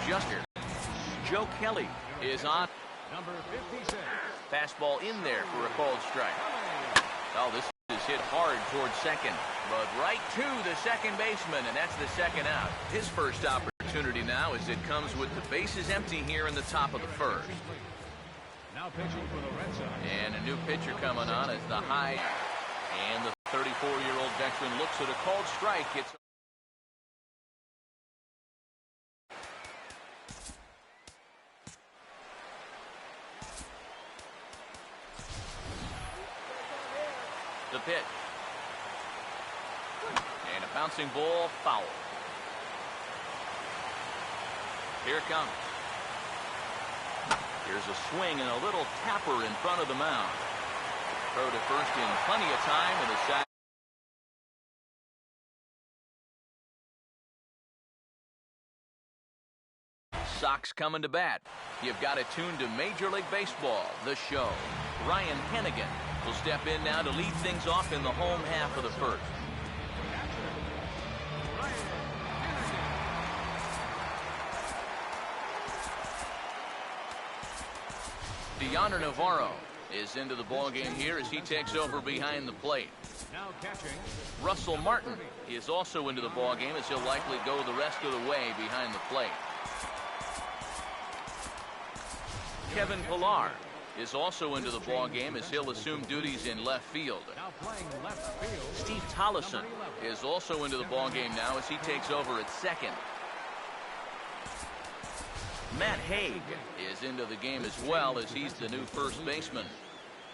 adjuster. Joe Kelly is on. Number 56. Fastball in there for a called strike. Oh, this is hit hard towards second, but right to the second baseman, and that's the second out. His first opportunity now as it comes with the bases empty here in the top of the first. Now pitching for the Red Sox. And a new pitcher coming on as the high. And the 34-year-old veteran looks at a called strike. It's the pitch. And a bouncing ball, foul. Here it comes. Here's a swing and a little tapper in front of the mound. Throw to first in plenty of time, and the sack. Sox coming to bat. You've got it tuned to Major League Baseball, the show. Ryan Hennigan will step in now to lead things off in the home half of the first. Yonder Navarro is into the ballgame here as he takes over behind the plate. Now catching. Russell Martin is also into the ballgame as he'll likely go the rest of the way behind the plate. Kevin Pillar is also into the ballgame as he'll assume duties in left field. Now playing left field. Steve Tollison is also into the ballgame now as he takes over at second. Matt Haig is into the game as well as he's the new first baseman.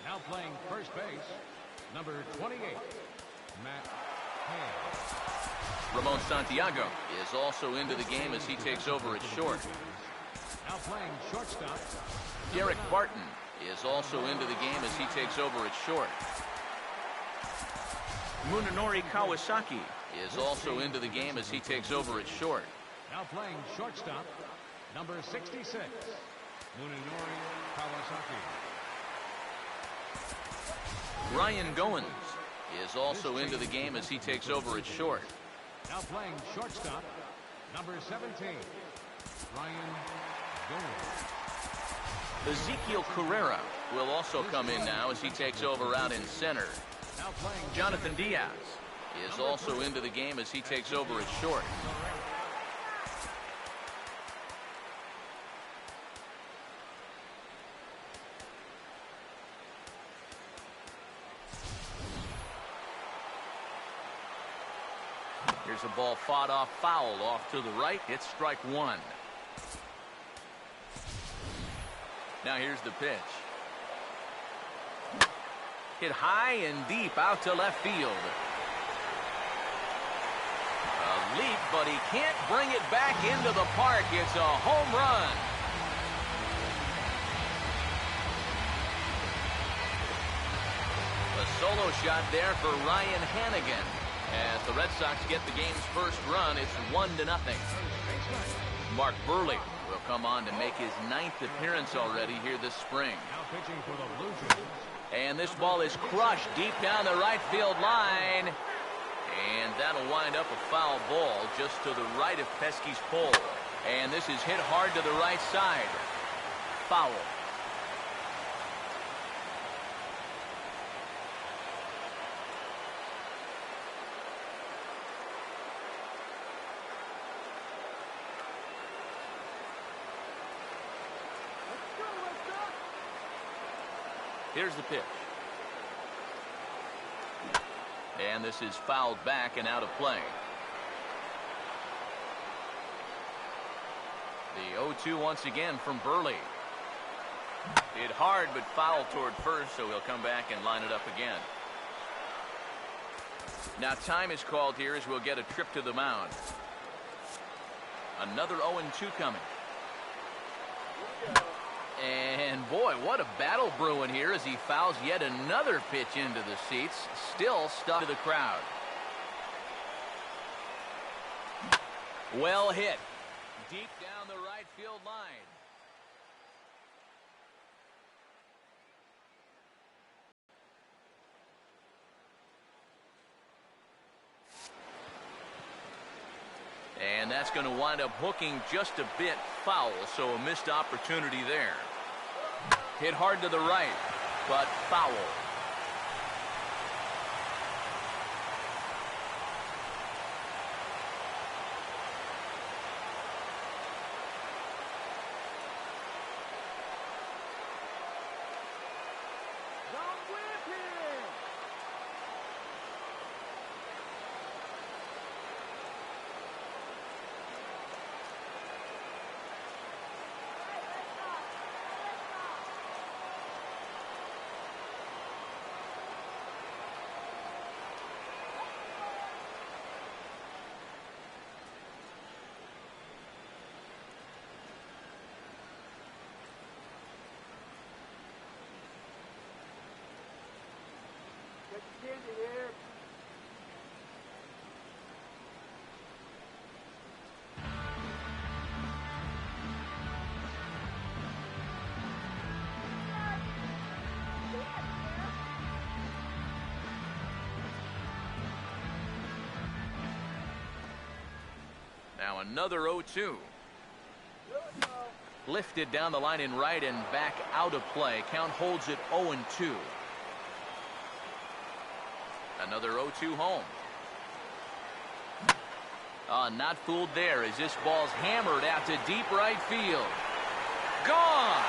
Now playing first base, number 28, Matt Haig. Ramon Santiago is also into the game as he takes over at short. Now playing shortstop. Derek Barton is also into the game as he takes over at short. Munenori Kawasaki is also into the game as he takes over at short. Now playing shortstop, number 66, Munenori Kawasaki. Ryan Goins is also into the game as he takes over at short. Now playing shortstop, number 17, Ryan Goins. Ezekiel Carrera will also come in now as he takes over out in center. Now playing Jonathan Diaz is also into the game as he takes over at short. Here's a ball fought off foul off to the right. It's strike one. Now here's the pitch. Hit high and deep out to left field. A leap, but he can't bring it back into the park. It's a home run. A solo shot there for Ryan Hennigan. As the Red Sox get the game's first run, it's 1-0. Mark Buehrle will come on to make his 9th appearance already here this spring. Now pitching for the Blue Jays. And this ball is crushed deep down the right field line. And that'll wind up a foul ball just to the right of Pesky's pole. And this is hit hard to the right side. Foul. Here's the pitch. And this is fouled back and out of play. The 0-2 once again from Buehrle. Hit hard but fouled toward first, so he'll come back and line it up again. Now time is called here as we'll get a trip to the mound. Another 0-2 coming. And boy, what a battle brewing here as he fouls yet another pitch into the seats. Still stuck to the crowd. Well hit. Deep down the right field line. And that's going to wind up hooking just a bit foul, so a missed opportunity there. Hit hard to the right, but foul. Now another 0-2. Lifted down the line in right and back out of play. Count holds it 0-2. Another 0-2 home. Not fooled there as this ball's hammered out to deep right field. Gone!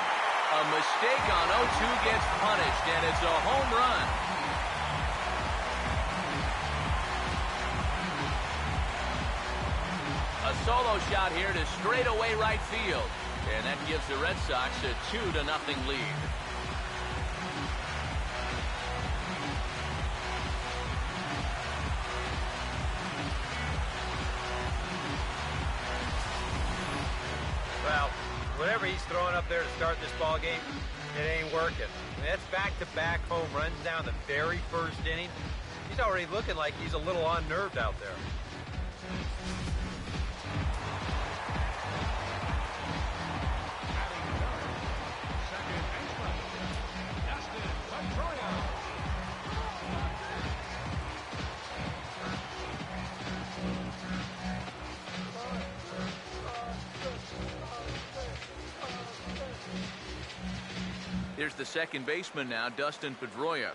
A mistake on 0-2 gets punished, and it's a home run. A solo shot here to straightaway right field. And that gives the Red Sox a 2-0 lead. Well, whatever he's throwing up there to start this ball game, it ain't working. I mean, that's back-to-back home runs down the very first inning. He's already looking like he's a little unnerved out there. Here's the second baseman now, Dustin Pedroia.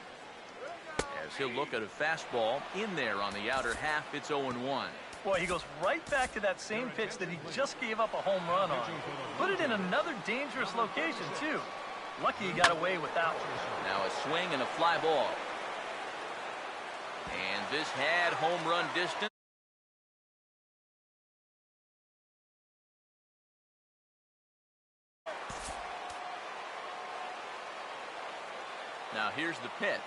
As he'll look at a fastball in there on the outer half, it's 0-1. Boy, he goes right back to that same pitch that he just gave up a home run on. Put it in another dangerous location, too. Lucky he got away with that one. Now a swing and a fly ball. And this had home run distance. Now here's the pitch.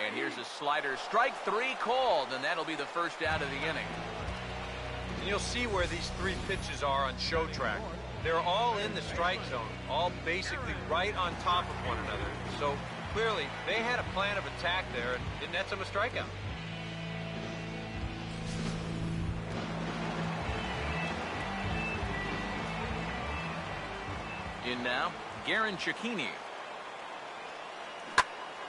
And here's a slider. Strike three called, and that'll be the first out of the inning. And you'll see where these three pitches are on show track. They're all in the strike zone, all basically right on top of one another. So clearly they had a plan of attack there and didn't net them a strikeout. In now, Garen Cecchini.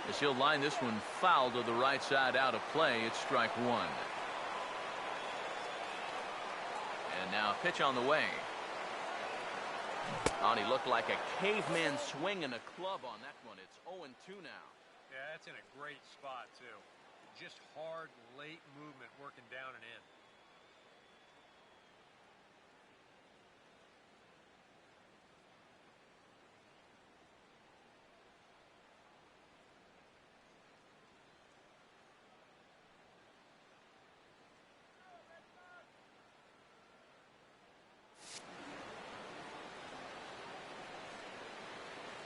As he'll line this one foul to the right side out of play, it's strike one. And now a pitch on the way. He looked like a caveman swinging a club on that one. It's 0-2 now. Yeah, that's in a great spot, too. Just hard, late movement working down and in.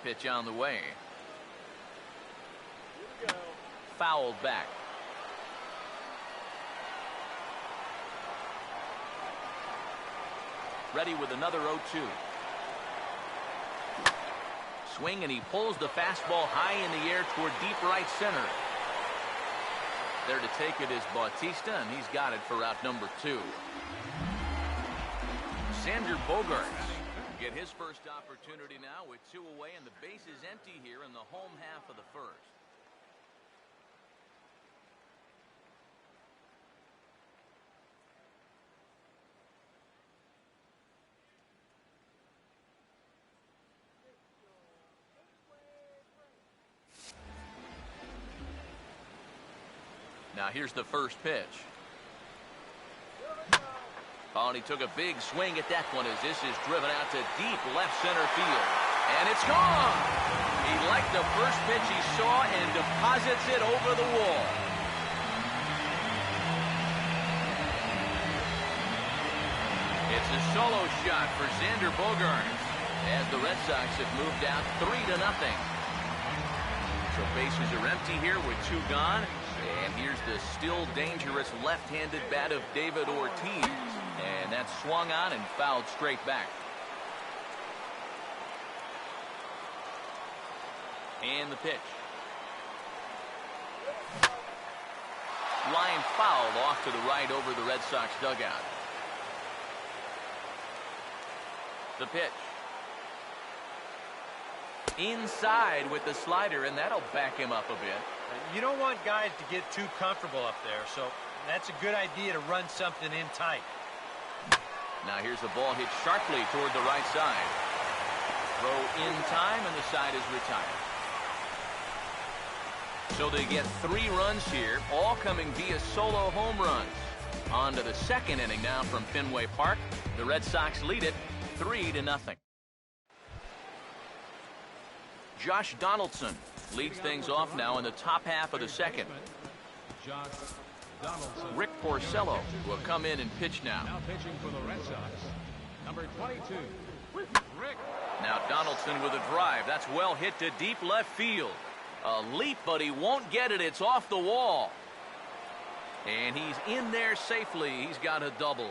Pitch on the way. Fouled back. Ready with another 0-2. Swing, and he pulls the fastball high in the air toward deep right center. There to take it is Bautista, and he's got it for out number 2. Xander Bogaerts get his first opportunity now with 2 away, and the base is empty here in the home half of the first. Now here's the first pitch. Oh, and he took a big swing at that one as this is driven out to deep left center field. And it's gone! He liked the first pitch he saw and deposits it over the wall. It's a solo shot for Xander Bogaerts as the Red Sox have moved out 3-0. So bases are empty here with 2 gone. And here's the still dangerous left-handed bat of David Ortiz. And that's swung on and fouled straight back. And the pitch. Line foul off to the right over the Red Sox dugout. The pitch. Inside with the slider, and that'll back him up a bit. You don't want guys to get too comfortable up there, so that's a good idea to run something in tight. Now here's the ball hit sharply toward the right side. Throw in time, and the side is retired. So they get 3 runs here, all coming via solo home runs. On to the second inning now from Fenway Park. The Red Sox lead it 3-0. Josh Donaldson leads things off now in the top half of the second. Josh Donaldson. Rick Porcello will come in and pitch now. Now pitching for the Red Sox. Number 22, Rick. Now Donaldson with a drive. That's well hit to deep left field. A leap, but he won't get it. It's off the wall. And he's in there safely. He's got a double.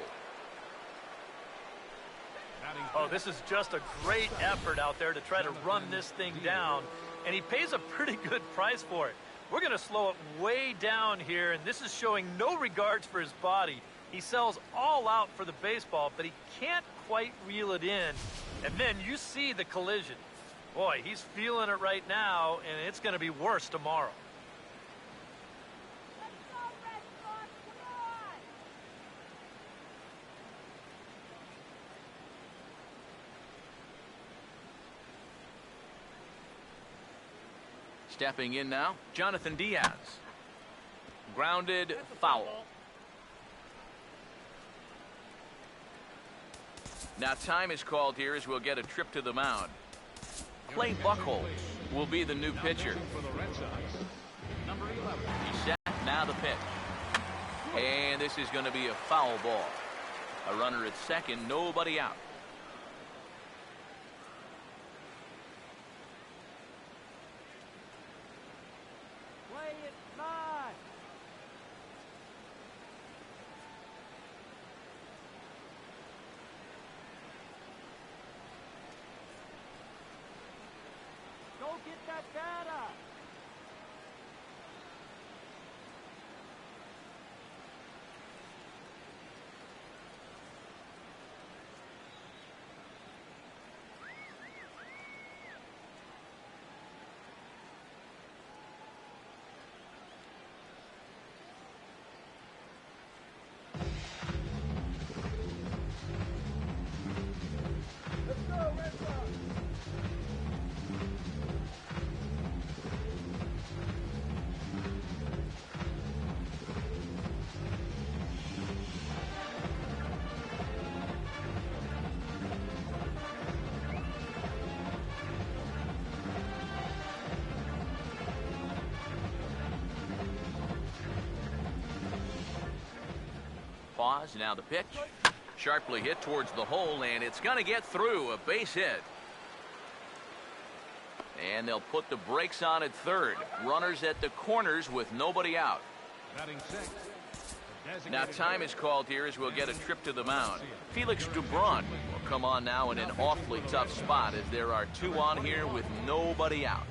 Oh, this is just a great effort out there to try to run this thing down. And he pays a pretty good price for it. We're going to slow it way down here, and this is showing no regards for his body. He sells all out for the baseball, but he can't quite reel it in. And then you see the collision. Boy, he's feeling it right now, and it's going to be worse tomorrow. Stepping in now, Jonathan Diaz. Grounded, foul. Now time is called here as we'll get a trip to the mound. Clay Buchholz will be the new pitcher. For the Red Sox. Number 11. He's set, now the pitch. And this is going to be a foul ball. A runner at second, nobody out. Pause, now the pitch. Sharply hit towards the hole, and it's going to get through. A base hit. And they'll put the brakes on at third. Runners at the corners with nobody out. Batting sixth. Now time is called here as we'll get a trip to the mound. Felix Dubron will come on now in an awfully tough spot as there are 2 on here with nobody out.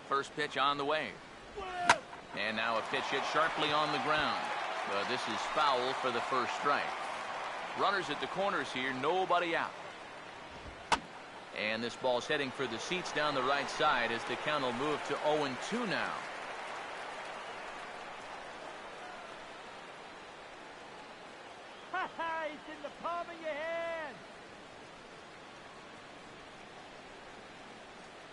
First pitch on the way. And now a pitch hit sharply on the ground. This is foul for the first strike. Runners at the corners here, nobody out. And this ball's heading for the seats down the right side as the count will move to 0-2 now. It's in the palm of your hand.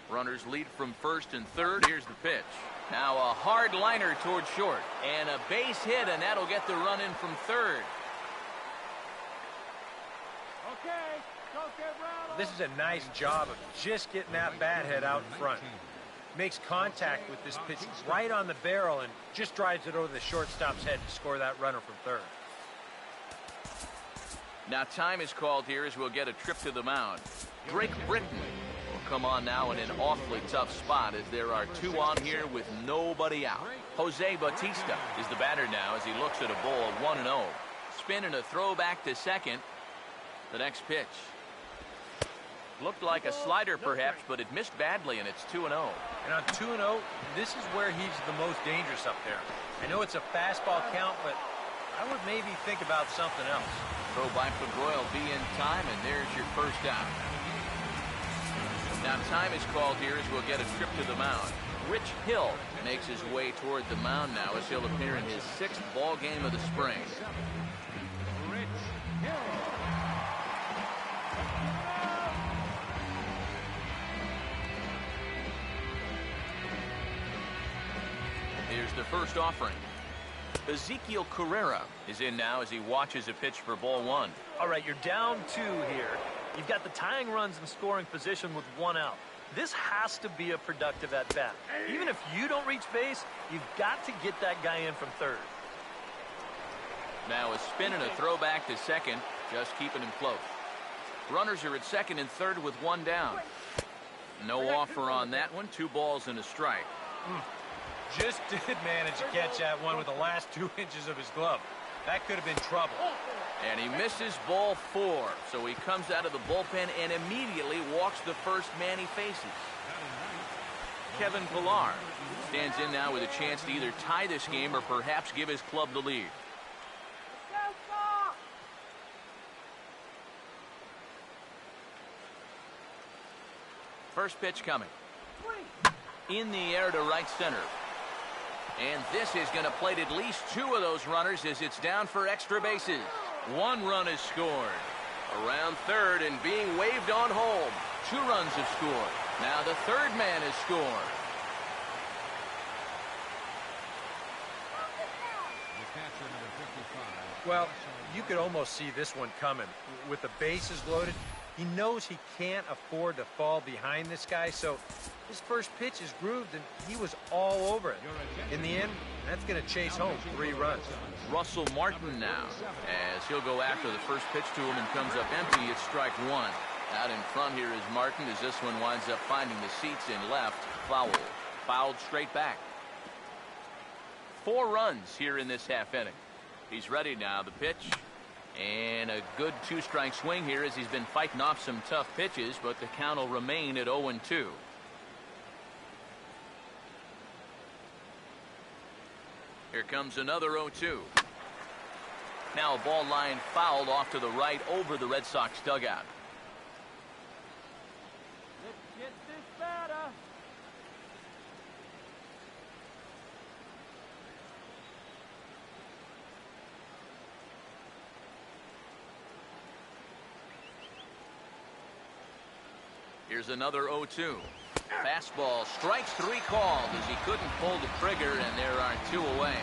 Runners lead from first and third. Here's the pitch. Now a hard liner towards short. And a base hit, and that'll get the run in from third. Okay, don't get rattled. This is a nice job of just getting that bat head out in front. Makes contact with this pitch right on the barrel and just drives it over the shortstop's head to score that runner from third. Now time is called here as we'll get a trip to the mound. Drake Britton will come on now in an awfully tough spot as there are two on here with nobody out. Jose Bautista is the batter now as he looks at a ball 1-0. Spin and a throw back to second. The next pitch. Looked like a slider perhaps, but it missed badly, and it's 2-0. And on 2-0, this is where he's the most dangerous up there. I know it's a fastball count, but I would maybe think about something else. Throw by Pedroia will be in time, and there's your first out. Now time is called here as we'll get a trip to the mound. Rich Hill makes his way toward the mound now as he'll appear in his 6th ball game of the spring. Rich Hill. Here's the first offering. Ezekiel Carrera is in now as he watches a pitch for ball 1. All right, you're down 2 here. You've got the tying runs in scoring position with 1 out. This has to be a productive at-bat. Even if you don't reach base, you've got to get that guy in from third. Now a spin and a throw back to second, just keeping him close. Runners are at second and third with 1 down. No offer on that one. 2 balls and a strike. Just did manage to catch that one with the last 2 inches of his glove. That could have been trouble. And he misses ball 4, so he comes out of the bullpen and immediately walks the first man he faces. Kevin Pillar stands in now with a chance to either tie this game or perhaps give his club the lead. First pitch coming. In the air to right center. And this is going to plate at least 2 of those runners as it's down for extra bases. 1 run is scored. Around third and being waved on home. 2 runs have scored. Now the third man has scored. The catcher, number 55. Well, you could almost see this one coming. With the bases loaded, he knows he can't afford to fall behind this guy, so his first pitch is grooved, and he was all over it. In the end, that's going to chase home 3 runs. Russell Martin now, as he'll go after the first pitch to him and comes up empty. It's strike 1. Out in front here is Martin as this one winds up finding the seats in left. Fouled straight back. 4 runs here in this half inning. He's ready now. The pitch. And a good 2-strike swing here as he's been fighting off some tough pitches, but the count will remain at 0-2. Here comes another 0-2. Now a ball line fouled off to the right over the Red Sox dugout. Let's get this batter. Here's another 0-2. Fastball, strikes 3 called as he couldn't pull the trigger, and there are 2 away.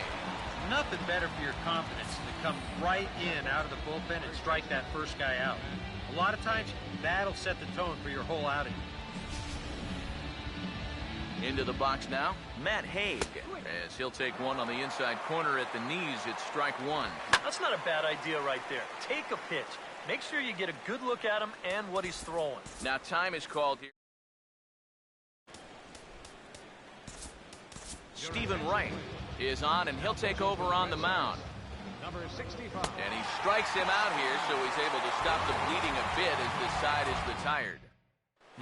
Nothing better for your confidence than to come right in out of the bullpen and strike that first guy out. A lot of times, that'll set the tone for your whole outing. Into the box now, Matt Haig, as he'll take one on the inside corner at the knees. It's strike 1. That's not a bad idea right there. Take a pitch. Make sure you get a good look at him and what he's throwing. Now time is called here. Stephen Wright is on, and he'll take over on the mound. Number 65. And he strikes him out here, so he's able to stop the bleeding a bit as the side is retired.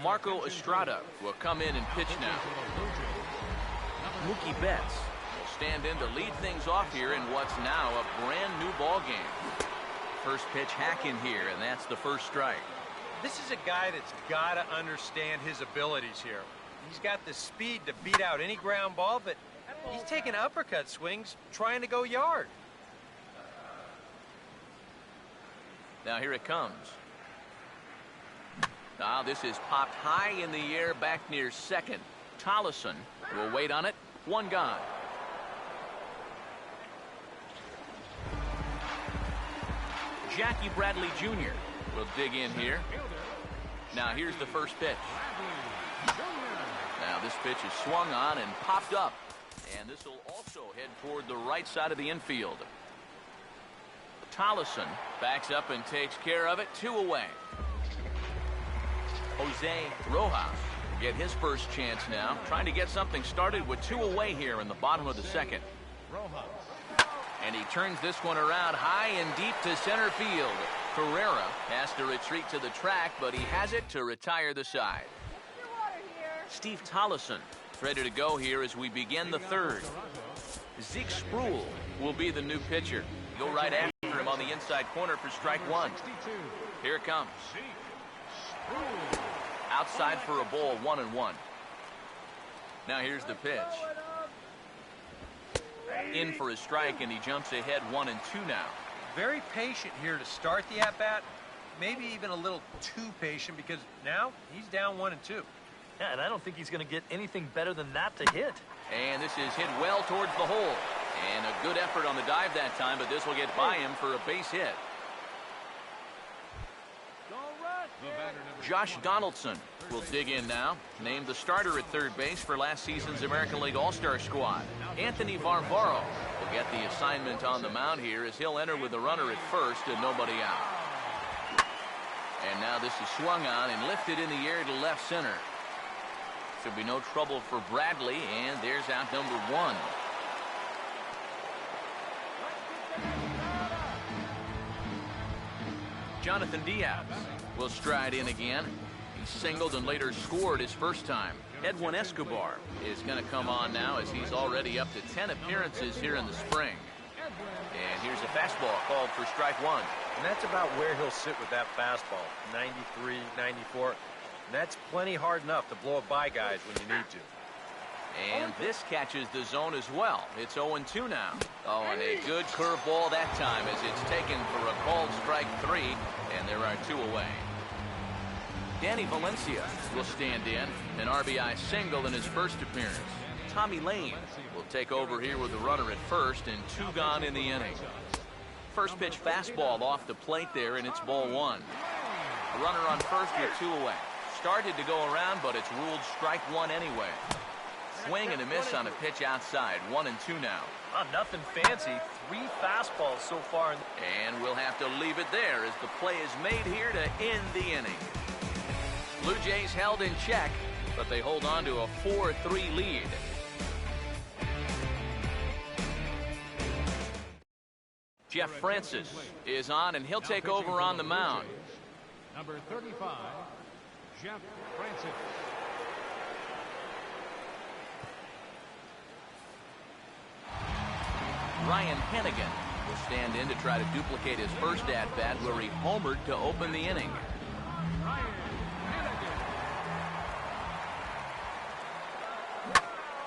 Marco Estrada will come in and pitch now. Mookie Betts will stand in to lead things off here in what's now a brand new ball game. first pitch hacking here, and that's the first strike. This is a guy that's got to understand his abilities here. He's got the speed to beat out any ground ball, but he's taking uppercut swings trying to go yard. Now here it comes. Now this is popped high in the air back near second. Tollison will wait on it. One gone. Jackie Bradley Jr. will dig in here. Now here's the first pitch. Now this pitch is swung on and popped up. And this will also head toward the right side of the infield. Tollison backs up and takes care of it. 2 away. Jose Rojas will get his first chance now. Trying to get something started with 2 away here in the bottom of the second. And he turns this one around high and deep to center field. Carrera has to retreat to the track, but he has it to retire the side. Steve Tollison ready to go here as we begin the third. Zeke Sproul will be the new pitcher. Go right after him on the inside corner for strike one. Here it comes. Outside for a ball, 1-1. Now here's the pitch. In for a strike, and he jumps ahead 1-2 now. Very patient here to start the at-bat. Maybe even a little too patient because now he's down 1-2. Yeah, and I don't think he's going to get anything better than that to hit. And this is hit well towards the hole. And a good effort on the dive that time, but this will get by him for a base hit. Josh Donaldson will dig in now. Named the starter at third base for last season's American League All-Star squad. Anthony Varvaro will get the assignment on the mound here as he'll enter with a runner at first and nobody out. And now this is swung on and lifted in the air to left center. Should be no trouble for Bradley, and there's out number 1. Jonathan Diaz will stride in again. He singled and later scored his first time. Edwin Escobar is going to come on now as he's already up to 10 appearances here in the spring. And here's a fastball called for strike 1. And that's about where he'll sit with that fastball. 93, 94. And that's plenty hard enough to blow it by guys when you need to. And this catches the zone as well. It's 0-2 now. Oh, and a good curveball that time as it's taken for a called strike 3, and there are 2 away. Danny Valencia will stand in, an RBI single in his first appearance. Tommy Lane will take over here with a runner at first and 2 gone in the inning. First pitch fastball off the plate there, and it's ball 1. A runner on first with 2 away. Started to go around, but it's ruled strike 1 anyway. Swing and a miss on a pitch outside. 1-2 now. Nothing fancy. 3 fastballs so far. And we'll have to leave it there as the play is made here to end the inning. Blue Jays held in check, but they hold on to a 4-3 lead. Jeff Francis is on, and he'll take over on the mound. Number 35, Jeff Francis. Ryan Hennigan will stand in to try to duplicate his first at-bat where he homered to open the inning.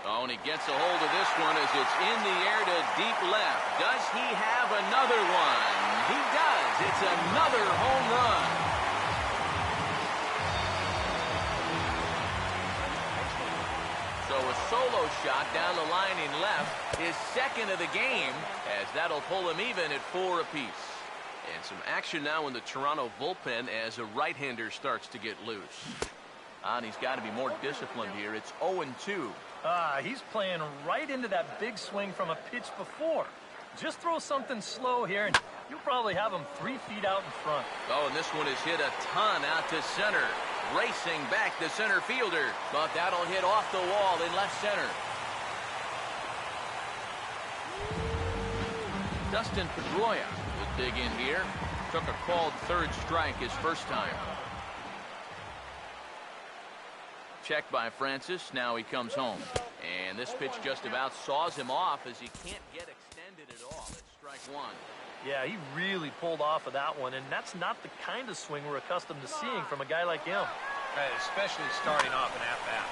Oh, and he gets a hold of this one as it's in the air to deep left. Does he have another one? He does. It's another home run. So a solo shot down the line in left, his second of the game, as that'll pull him even at 4 apiece. And some action now in the Toronto bullpen as a right-hander starts to get loose. And he's got to be more disciplined here. It's 0-2. He's playing right into that big swing from a pitch before. Just throw something slow here, and you'll probably have him 3 feet out in front. Oh, and this one is hit a ton out to center. Racing back the center fielder, but that'll hit off the wall in left center. Dustin Pedroia will dig in here. Took a called third strike his first time. Checked by Francis. Now he comes home. And this pitch just about saws him off as he can't get extended. ended it all. It's strike one. Yeah, he really pulled off of that one, and that's not the kind of swing we're accustomed to seeing from a guy like him. Right, especially starting off an at-bat.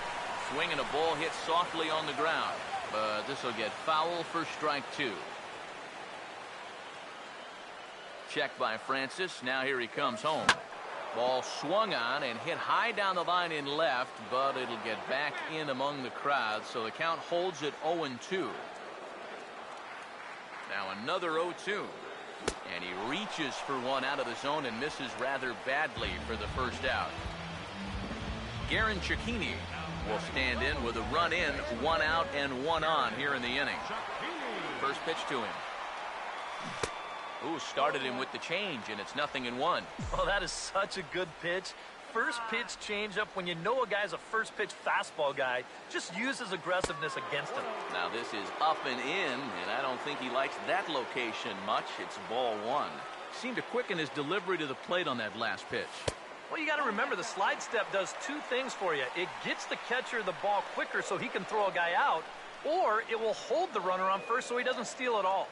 Swinging a ball hit softly on the ground, but this will get foul for strike two. Check by Francis. Now here he comes home. Ball swung on and hit high down the line in left, but it'll get back in among the crowd, so the count holds at 0-2. Now another 0-2. And he reaches for one out of the zone and misses rather badly for the first out. Garin Cecchini will stand in with a run in, 1 out and 1 on here in the inning. First pitch to him. Ooh, started him with the change, and it's 0-1. Oh, that is such a good pitch. First pitch changeup. When you know a guy's a first pitch fastball guy, just use his aggressiveness against him. Now this is up and in, and I don't think he likes that location much. It's ball one. Seemed to quicken his delivery to the plate on that last pitch. Well, you got to remember the slide step does two things for you. It gets the catcher the ball quicker so he can throw a guy out, or it will hold the runner on first so he doesn't steal it all.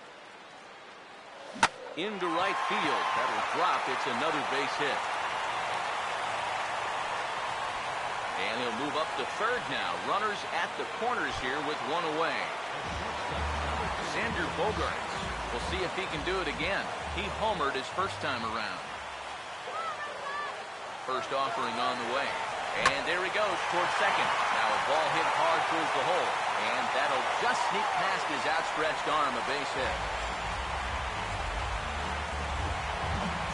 Into right field. That'll drop. It's another base hit. And he'll move up to third now. Runners at the corners here with one away. Xander Bogaerts. We'll see if he can do it again. He homered his first time around. First offering on the way. And there he goes towards second. Now a ball hit hard towards the hole. And that'll just sneak past his outstretched arm, a base hit.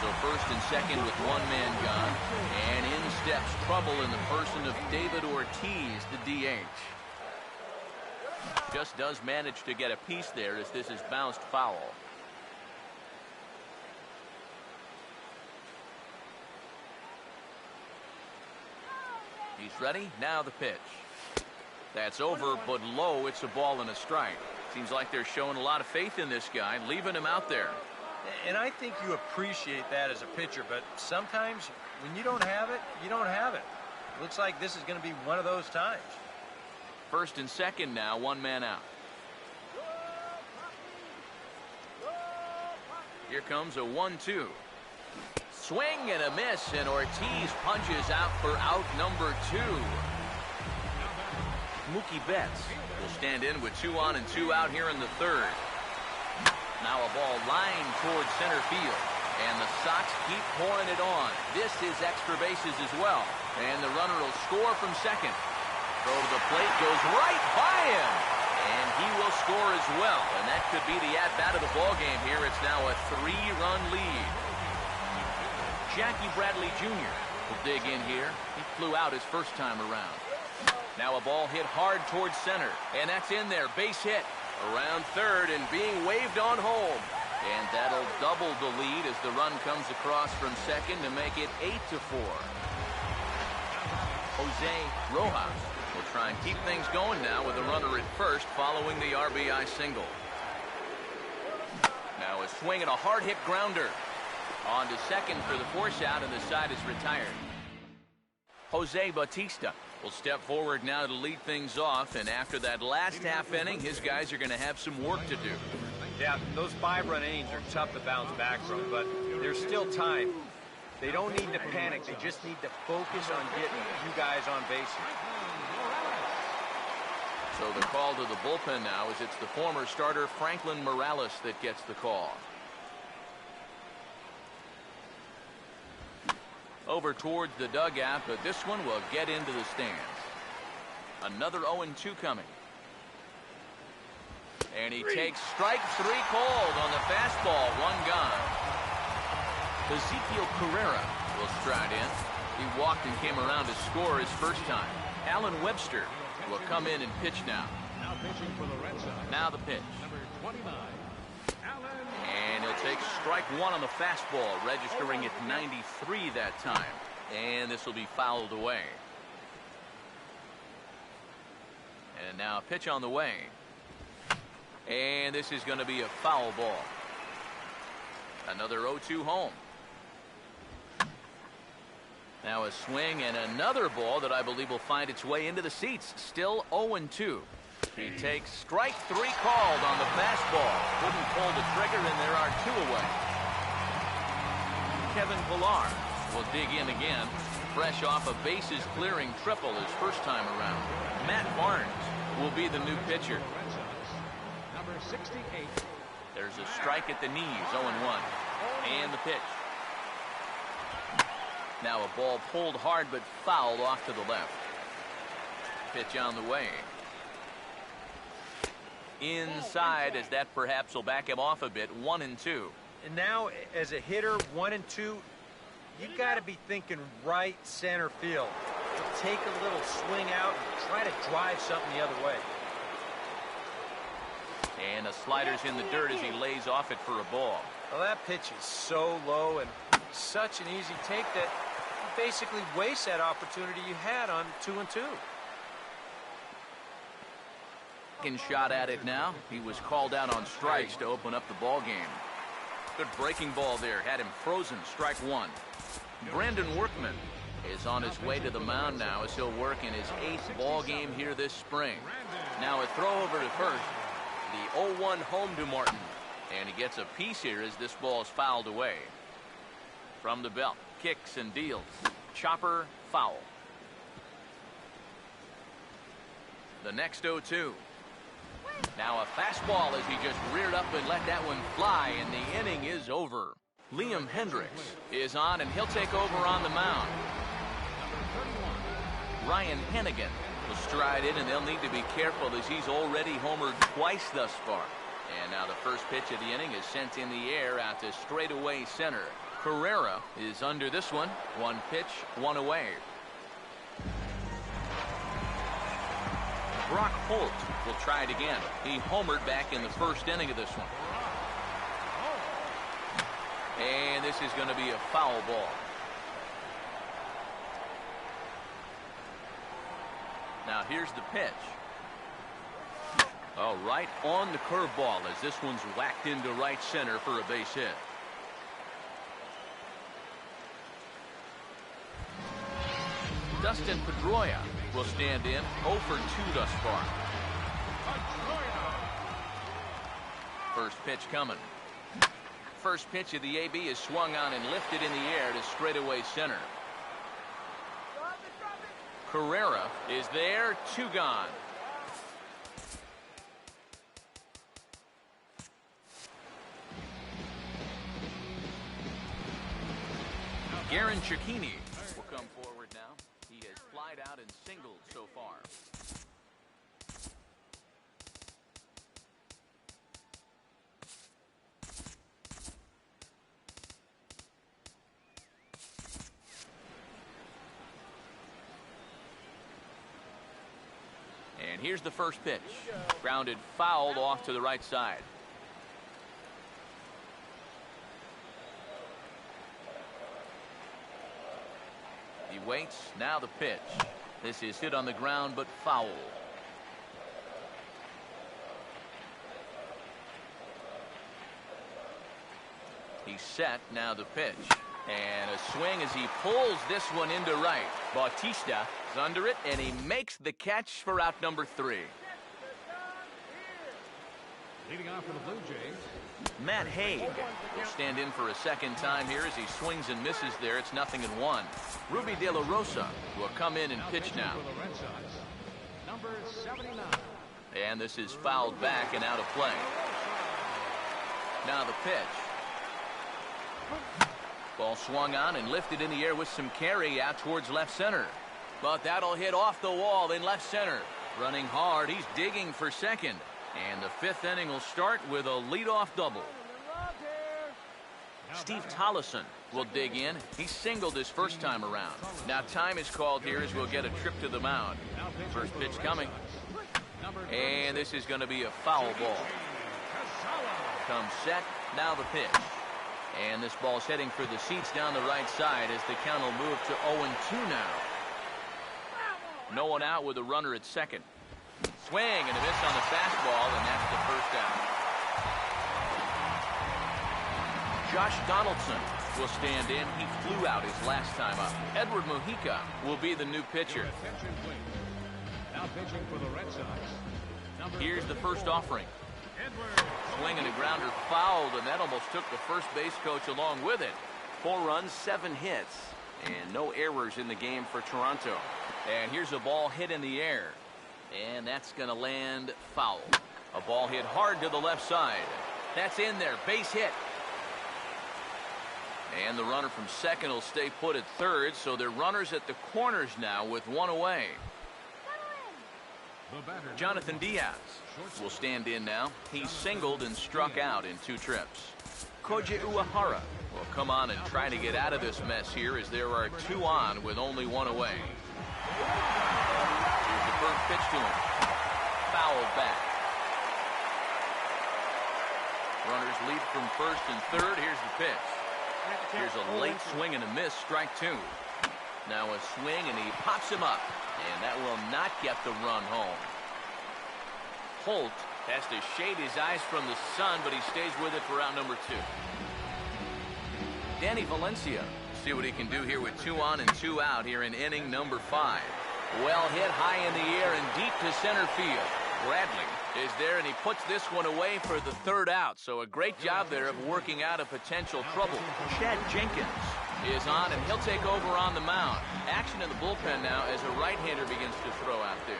So first and second with one man gone. And in steps trouble in the person of David Ortiz, the DH. Just does manage to get a piece there as this is bounced foul. He's ready. Now the pitch. That's over, but low. It's a ball and a strike. Seems like they're showing a lot of faith in this guy, leaving him out there. And I think you appreciate that as a pitcher, but sometimes when you don't have it, you don't have it. Looks like this is going to be one of those times. First and second now, one man out. Here comes a 1-2. Swing and a miss, and Ortiz punches out for out number 2. Mookie Betts will stand in with 2 on and 2 out here in the third. Now a ball lined towards center field, and the Sox keep pouring it on. This is extra bases as well, and the runner will score from second. Throw to the plate goes right by him, and he will score as well, and that could be the at-bat of the ballgame here. It's now a 3-run lead. Jackie Bradley Jr. will dig in here. He flew out his first time around. Now a ball hit hard towards center, and that's in there. Base hit around third and being waved on home. And that'll double the lead as the run comes across from second to make it 8-4. Jose Rojas will try and keep things going now with a runner at first following the RBI single. Now a swing and a hard hit grounder. On to second for the force out, and the side is retired. Jose Bautista will step forward now to lead things off, and after that last half inning, his guys are going to have some work to do. Yeah, those 5-run innings are tough to bounce back from, but there's still time. They don't need to panic. They just need to focus on getting you guys on base. So the call to the bullpen now is it's the former starter Franklin Morales that gets the call. Over towards the dugout, but this one will get into the stands. Another 0-2 coming. And he takes strike 3 called on the fastball. 1 gone. Ezekiel Carrera will stride in. He walked and came around to score his first time. Alan Webster will come in and pitch now. Now pitching for the Red Sox. Now the pitch. Number 29, Alan. And he'll take strike 1 on the fastball, registering at 93 that time. And this will be fouled away. And now a pitch on the way. And this is going to be a foul ball. Another 0-2 home. Now a swing and another ball that I believe will find its way into the seats. Still 0-2. He takes strike 3 called on the fastball. Couldn't pull the trigger, and there are 2 away. Kevin Pillar will dig in again, fresh off a bases-clearing triple his first time around. Matt Barnes will be the new pitcher. Number 68. There's a strike at the knees, 0-1. And the pitch. Now a ball pulled hard but fouled off to the left. Pitch on the way. Inside, as that perhaps will back him off a bit, 1-2. And now, as a hitter, 1 and 2, you've got to be thinking right center field. Take a little swing out and try to drive something the other way. And a slider's in the dirt as he lays off it for a ball. Well, that pitch is so low and such an easy take that you basically waste that opportunity you had on 2-2. Second shot at it now. He was called out on strikes to open up the ball game. Good breaking ball there. Had him frozen. Strike 1. Brandon Workman is on his way to the mound now as he'll work in his 8th ball game here this spring. Now a throw over to first. The 0-1 home to Martin. And he gets a piece here as this ball is fouled away. From the belt. Kicks and deals. Chopper foul. The next 0-2. Now a fastball as he just reared up and let that one fly, and the inning is over. Liam Hendricks is on, and he'll take over on the mound. Ryan Hennigan will stride in, and they'll need to be careful as he's already homered twice thus far. And now the first pitch of the inning is sent in the air out to straightaway center. Carrera is under this one. 1 pitch, 1 away. Brock Holt will try it again. He homered back in the first inning of this one. And this is going to be a foul ball. Now here's the pitch. Oh, right on the curveball as this one's whacked into right center for a base hit. Dustin Pedroia will stand in. 0 for 2 thus far. First pitch coming. First pitch of the AB is swung on and lifted in the air to straightaway center. Carrera is there. 2 gone. Garen Cecchini will come forward now. He has flied out and singled so far. And here's the first pitch. Grounded fouled off to the right side. He waits. Now the pitch. This is hit on the ground but foul. He's set. Now the pitch. And a swing as he pulls this one into right. Bautista is under it, and he makes the catch for out number 3. Leading off for the Blue Jays. Matt Haig will stand in for a second time here as he swings and misses there. It's 0-1. Ruby De La Rosa will come in and pitch now. For the Red Sox, number 79. And this is fouled back and out of play. Now the pitch. Ball swung on and lifted in the air with some carry out towards left center. But that'll hit off the wall in left center. Running hard, he's digging for second. And the 5th inning will start with a leadoff double. Steve Tollison will dig in. He singled his first time around. Now time is called here as we'll get a trip to the mound. First pitch coming. And this is going to be a foul ball. Comes set. Now the pitch. And this ball's heading for the seats down the right side as the count will move to 0-2 now. No one out with a runner at second. Swing and a miss on the fastball, and that's the first out. Josh Donaldson will stand in. He flew out his last time up. Edward Mujica will be the new pitcher. Now pitching for the Red Sox, Here's the first offering. Edwards. Swing and a grounder fouled, and that almost took the first base coach along with it. 4 runs, 7 hits, and no errors in the game for Toronto. And here's a ball hit in the air, and that's going to land foul. A ball hit hard to the left side. That's in there, base hit. And the runner from second will stay put at third, so they're runners at the corners now with 1 away. The batter. Jonathan Diaz will stand in now. He's singled and struck out in 2 trips. Koji Uehara will come on and try to get out of this mess here as there are 2 on with only 1 away. Here's the first pitch to him. Fouled back. Runners lead from first and third. Here's the pitch. Here's a late swing and a miss, strike 2. Now a swing, and he pops him up, and that will not get the run home. Holt has to shade his eyes from the sun, but he stays with it for out number 2. Danny Valencia, see what he can do here with 2 on and 2 out here in inning number 5. Well hit high in the air and deep to center field. Bradley is there, and he puts this one away for the 3rd out. So a great job there of working out of potential trouble. Chad Jenkins is on, and he'll take over on the mound. Action in the bullpen now as a right-hander begins to throw out there.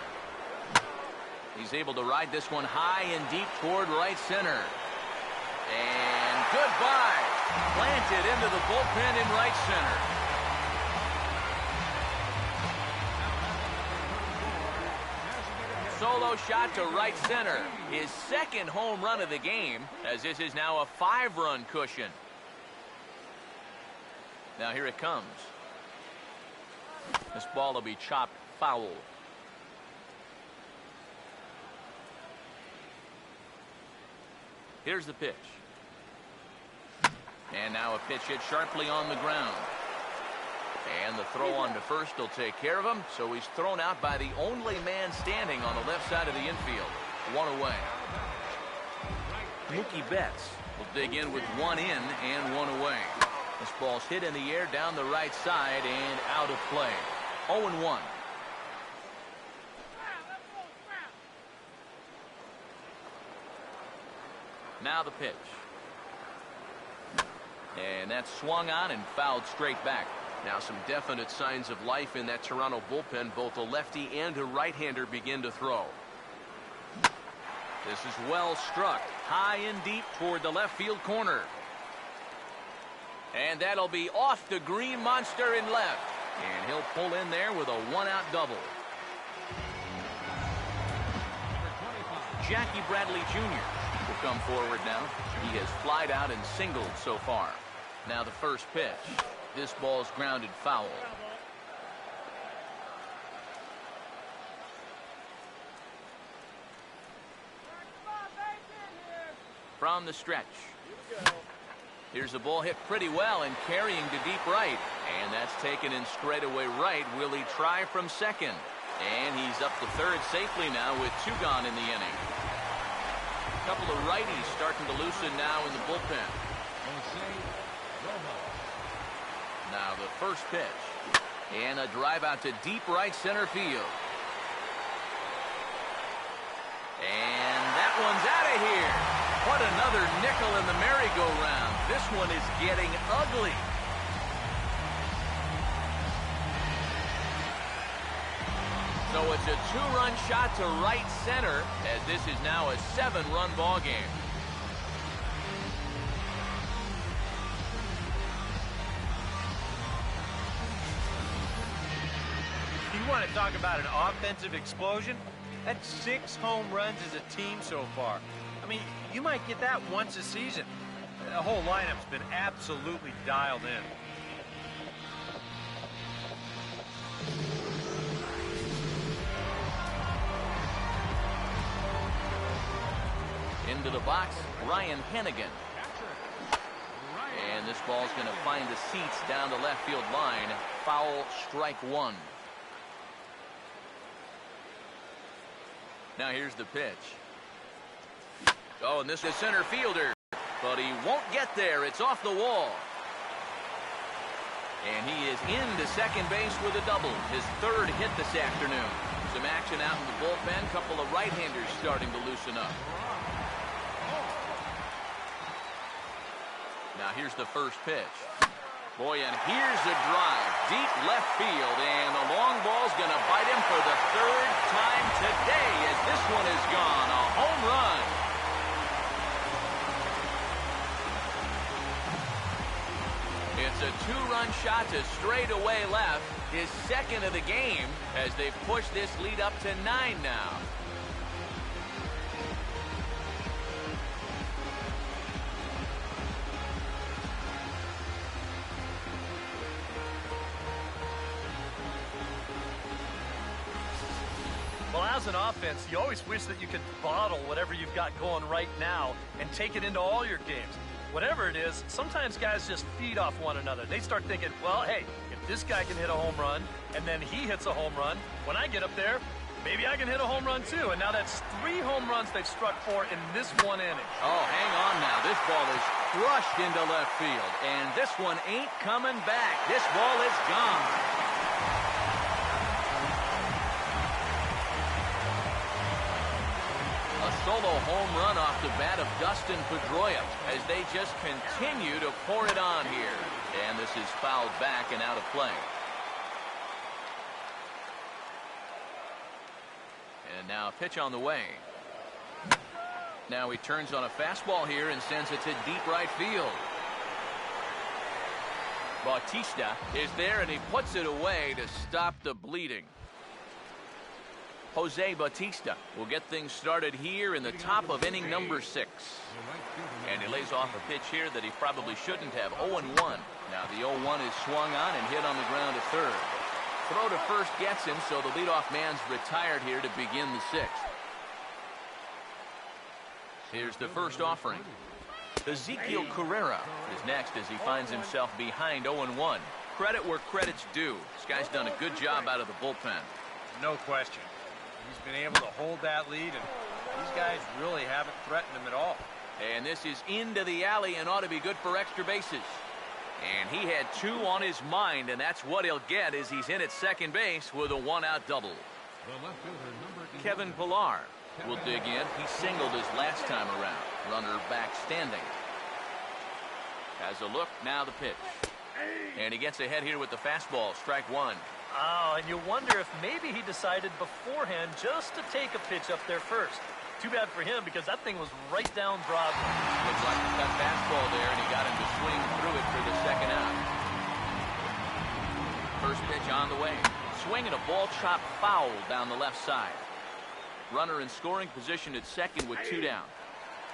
He's able to ride this one high and deep toward right center. And goodbye. Planted into the bullpen in right center. Solo shot to right center. His 2nd home run of the game, as this is now a 5-run cushion. Now here it comes. This ball will be chopped foul. Here's the pitch. And now a pitch hit sharply on the ground. And the throw on to first will take care of him, so he's thrown out by the only man standing on the left side of the infield. 1 away. Mookie Betts will dig in with 1 in and 1 away. This ball's hit in the air down the right side and out of play. 0-1. Now the pitch. And that's swung on and fouled straight back. Now some definite signs of life in that Toronto bullpen. Both a lefty and a right-hander begin to throw. This is well struck. High and deep toward the left field corner. And that'll be off the green monster in left. And he'll pull in there with a 1-out double. Jackie Bradley Jr. will come forward now. He has flied out and singled so far. Now the first pitch. This ball's grounded foul. From the stretch. Here's the ball hit pretty well and carrying to deep right. And that's taken in straightaway right. Will he try from second? And he's up to third safely now with 2 gone in the inning. A couple of righties starting to loosen now in the bullpen. Now the first pitch. And a drive out to deep right center field. And that one's out of here. What another nickel in the merry-go-round. This one is getting ugly. So it's a 2-run shot to right center as this is now a 7-run ball game. You want to talk about an offensive explosion? That's 6 home runs as a team so far. I mean, you might get that once a season. The whole lineup's been absolutely dialed in. Into the box, Ryan Hennigan. And this ball's going to find the seats down the left field line. Foul, strike 1. Now here's the pitch. Oh, and this is center fielder. But he won't get there. It's off the wall. And he is into second base with a double. His 3rd hit this afternoon. Some action out in the bullpen. Couple of right-handers starting to loosen up. Now here's the first pitch. Boy, and here's a drive. Deep left field, and the long ball's going to bite him for the third time today as this one is gone. A home run. It's a two-run shot to straightaway left. His second of the game as they push this lead up to 9 now. Well, as an offense, you always wish that you could bottle whatever you've got going right now and take it into all your games. Whatever it is, sometimes guys just feed off one another. They start thinking, well, hey, if this guy can hit a home run, and then he hits a home run, when I get up there, maybe I can hit a home run too. And now that's 3 home runs they've struck for in this one inning. Oh, hang on now. This ball is crushed into left field, and this one ain't coming back. This ball is gone. A solo home run off the bat of Dustin Pedroia as they just continue to pour it on here. And this is fouled back and out of play. And now a pitch on the way. Now he turns on a fastball here and sends it to deep right field. Bautista is there and he puts it away to stop the bleeding. Jose Bautista will get things started here in the top of inning number 6. And he lays off a pitch here that he probably shouldn't have. 0-1. Now the 0-1 is swung on and hit on the ground to third. Throw to first gets him, so the leadoff man's retired here to begin the 6th. Here's the first offering. Ezekiel Carrera is next as he finds himself behind 0-1. Credit where credit's due. This guy's done a good job out of the bullpen. No question. He's been able to hold that lead, and these guys really haven't threatened him at all. And this is into the alley and ought to be good for extra bases. And he had 2 on his mind, and that's what he'll get as he's in at second base with a 1-out double. Kevin Pillar will dig in. He singled his last time around. Runner back standing. Has a look, now the pitch. And he gets ahead here with the fastball, strike 1. Oh, and you wonder if maybe he decided beforehand just to take a pitch up there first. Too bad for him because that thing was right down Broadway. Looks like that fastball there, and he got him to swing through it for the second out. First pitch on the way. Swinging a ball chopped foul down the left side. Runner in scoring position at second with 2 down.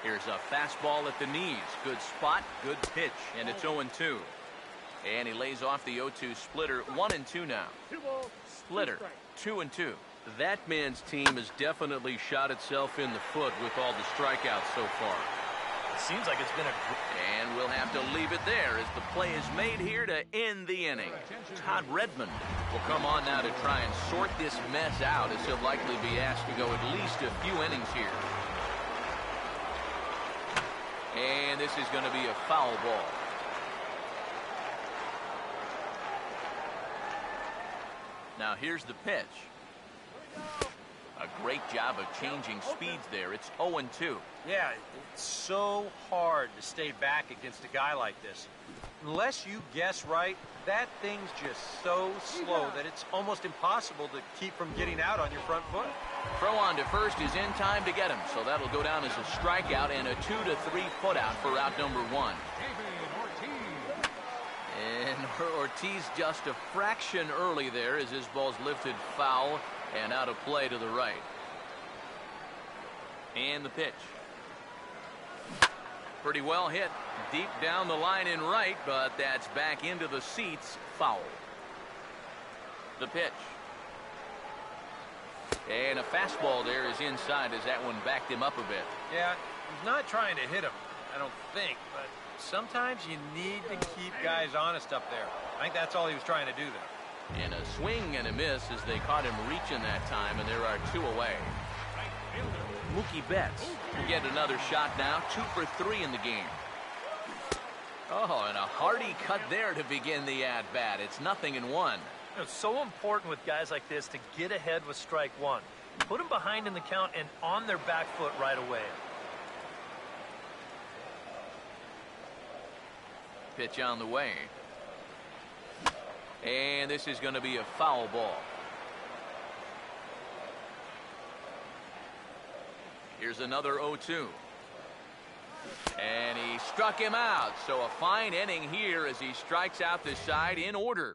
Here's a fastball at the knees. Good spot, good pitch, and it's 0-2. And he lays off the 0-2 splitter. 1-2 now. Splitter, 2-2. That man's team has definitely shot itself in the foot with all the strikeouts so far. It seems like it's been a... And we'll have to leave it there as the play is made here to end the inning. Todd Redmond will come on now to try and sort this mess out as he'll likely be asked to go at least a few innings here. And this is going to be a foul ball. Now here's the pitch. A great job of changing speeds there. It's 0-2. Yeah, it's so hard to stay back against a guy like this. Unless you guess right, that thing's just so slow that it's almost impossible to keep from getting out on your front foot. Throw on to first is in time to get him, so that'll go down as a strikeout and a 2 to 3 foot out for out number 1. And Ortiz just a fraction early there as his ball's lifted foul and out of play to the right. And the pitch. Pretty well hit. Deep down the line in right, but that's back into the seats. Foul. The pitch. And a fastball there is inside as that one backed him up a bit. Yeah, he's not trying to hit him, I don't think, but sometimes you need to keep guys honest up there. I think that's all he was trying to do there. And a swing and a miss as they caught him reaching that time, and there are 2 away. Mookie Betts will get another shot now, 2 for 3 in the game. Oh, and a hearty cut there to begin the at-bat. It's 0-1. You know, it's so important with guys like this to get ahead with strike one. Put them behind in the count and on their back foot right away. Pitch on the way. And this is going to be a foul ball. Here's another 0-2. And he struck him out. So a fine inning here as he strikes out this side in order.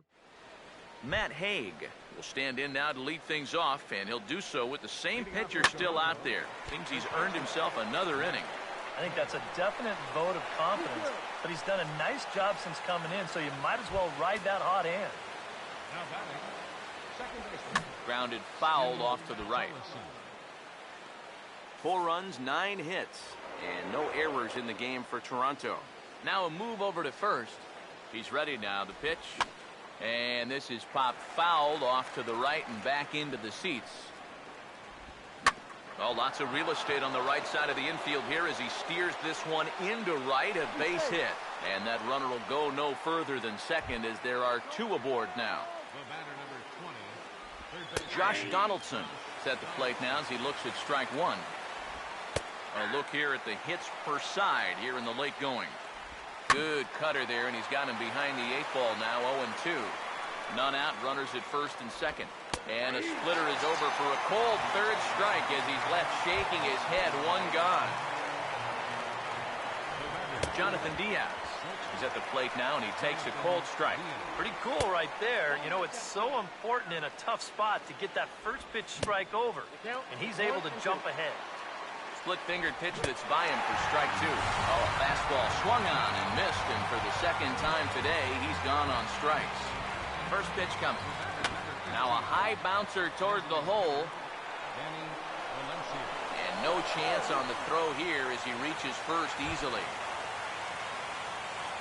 Matt Haig will stand in now to lead things off, and he'll do so with the same pitcher still out there. Thinks he's earned himself another inning. I think that's a definite vote of confidence, but he's done a nice job since coming in, so you might as well ride that hot hand. Now batting, second baseman. Grounded foul off to the right. 4 runs, 9 hits, and no errors in the game for Toronto. Now a move over to first. He's ready now to pitch. And this is popped fouled off to the right and back into the seats. Oh, lots of real estate on the right side of the infield here as he steers this one into right, a base hit. And that runner will go no further than second as there are 2 aboard now. The batter, number 20. Third base. Josh Donaldson is at the plate now as he looks at strike one. A look here at the hits per side here in the late going. Good cutter there, and he's got him behind the 8 ball now, 0-2. None out, runners at first and second. And a splitter is over for a cold third strike as he's left shaking his head, 1 gone. Jonathan Diaz is at the plate now, and he takes a cold strike. Pretty cool right there. You know, it's so important in a tough spot to get that first pitch strike over, and he's able to jump ahead. Split-fingered pitch that's by him for strike 2. Oh, a fastball swung on and missed, and for the second time today, he's gone on strikes. First pitch coming. Now a high bouncer toward the hole. And no chance on the throw here as he reaches first easily.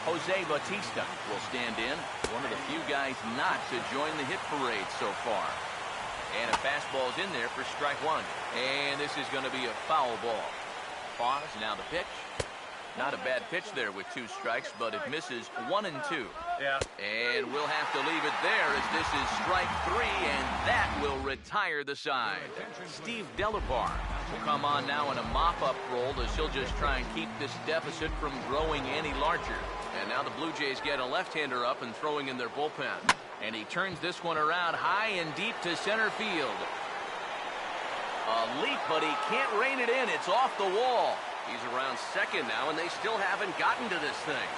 Jose Bautista will stand in. One of the few guys not to join the hit parade so far. And a fastball's in there for strike 1. And this is going to be a foul ball. Pause, now the pitch. Not a bad pitch there with 2 strikes, but it misses 1 and 2. Yeah. And we'll have to leave it there as this is strike 3, and that will retire the side. Steve Delabar will come on now in a mop-up role as he'll just try and keep this deficit from growing any larger. And now the Blue Jays get a left-hander up and throwing in their bullpen. And he turns this one around high and deep to center field. A leap, but he can't rein it in. It's off the wall. He's around second now, and they still haven't gotten to this thing.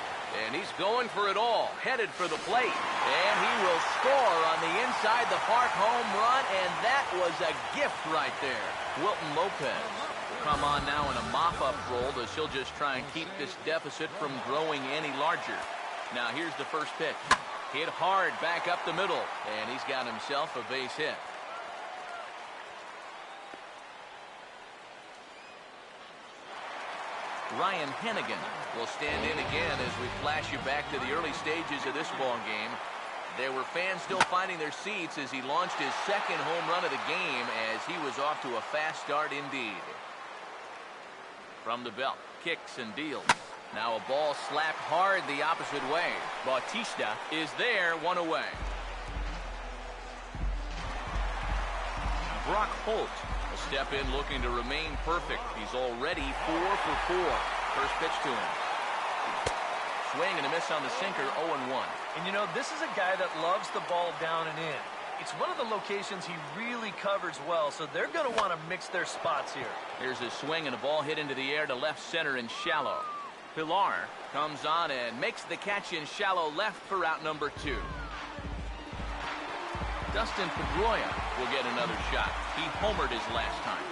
And he's going for it all, headed for the plate. And he will score on the inside the park home run, and that was a gift right there. Wilton Lopez will come on now in a mop-up role as he'll just try and keep this deficit from growing any larger. Now here's the first pitch. Hit hard back up the middle, and he's got himself a base hit. Ryan Hennigan will stand in again as we flash you back to the early stages of this ball game. There were fans still finding their seats as he launched his second home run of the game as he was off to a fast start indeed. From the belt, kicks and deals. Now a ball slapped hard the opposite way. Bautista is there, 1 away. Brock Holt will step in looking to remain perfect. He's already 4 for 4. First pitch to him. Swing and a miss on the sinker, 0-1. And you know, this is a guy that loves the ball down and in. It's one of the locations he really covers well, so they're going to want to mix their spots here. Here's a swing and a ball hit into the air to left center and shallow. Pilar comes on and makes the catch in shallow left for out number 2. Dustin Pedroia will get another shot. He homered his last time.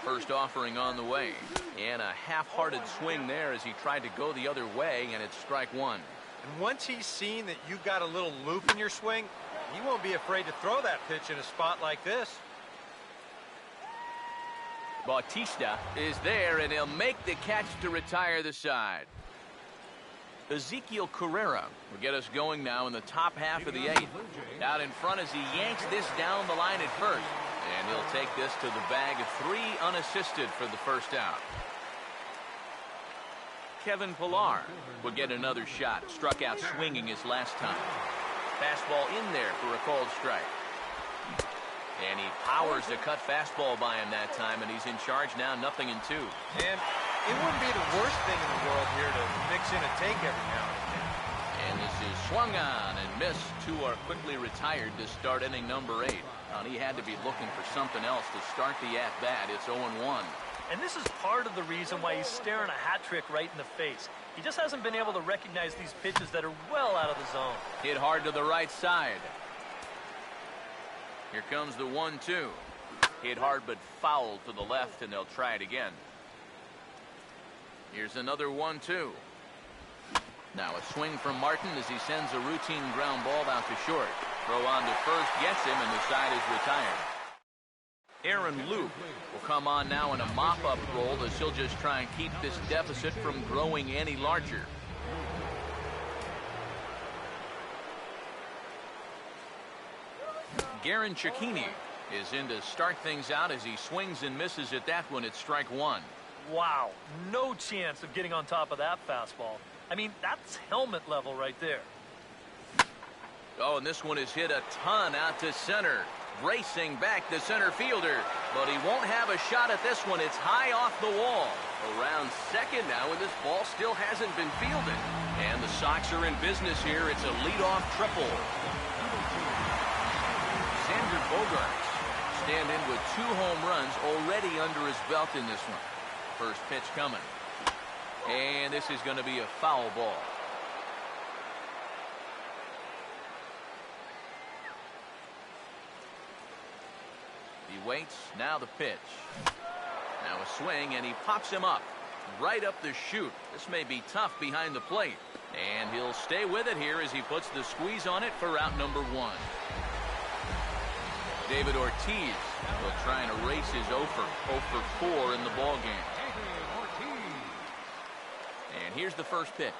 First offering on the way. And a half-hearted swing there as he tried to go the other way, and it's strike 1. And once he's seen that you got a little loop in your swing, he won't be afraid to throw that pitch in a spot like this. Bautista is there, and he'll make the catch to retire the side. Ezekiel Carrera will get us going now in the top half of the 8th. Out in front as he yanks this down the line at first. And he'll take this to the bag of 3 unassisted for the first out. Kevin Pilar will get another shot. Struck out swinging his last time. Fastball in there for a called strike. And he powers the cut fastball by him that time, and he's in charge now, 0-2. And it wouldn't be the worst thing in the world here to mix in a take every now and then. And this is swung on and missed. Two are quickly retired to start inning number 8. And he had to be looking for something else to start the at-bat. It's 0-1. And this is part of the reason why he's staring a hat trick right in the face. He just hasn't been able to recognize these pitches that are well out of the zone. Hit hard to the right side. Here comes the 1-2. Hit hard but foul to the left, and they'll try it again. Here's another 1-2. Now a swing from Martin as he sends a routine ground ball out to short. Throw on to first, gets him, and the side is retired. Aaron Loup will come on now in a mop-up role as he'll just try and keep this deficit from growing any larger. Garen Cecchini is in to start things out as he swings and misses at that one at strike 1. Wow, no chance of getting on top of that fastball. I mean, that's helmet level right there. Oh, and this one is hit a ton out to center. Racing back the center fielder, but he won't have a shot at this one. It's high off the wall. Around second now, and this ball still hasn't been fielded. And the Sox are in business here. It's a leadoff triple. Xander Bogaerts stand in with 2 home runs already under his belt in this one. First pitch coming. And this is going to be a foul ball. He waits. Now the pitch. Now a swing, and he pops him up. Right up the chute. This may be tough behind the plate. And he'll stay with it here as he puts the squeeze on it for out number 1. David Ortiz will try and erase his 0 for 4 in the ball game. And here's the first pitch.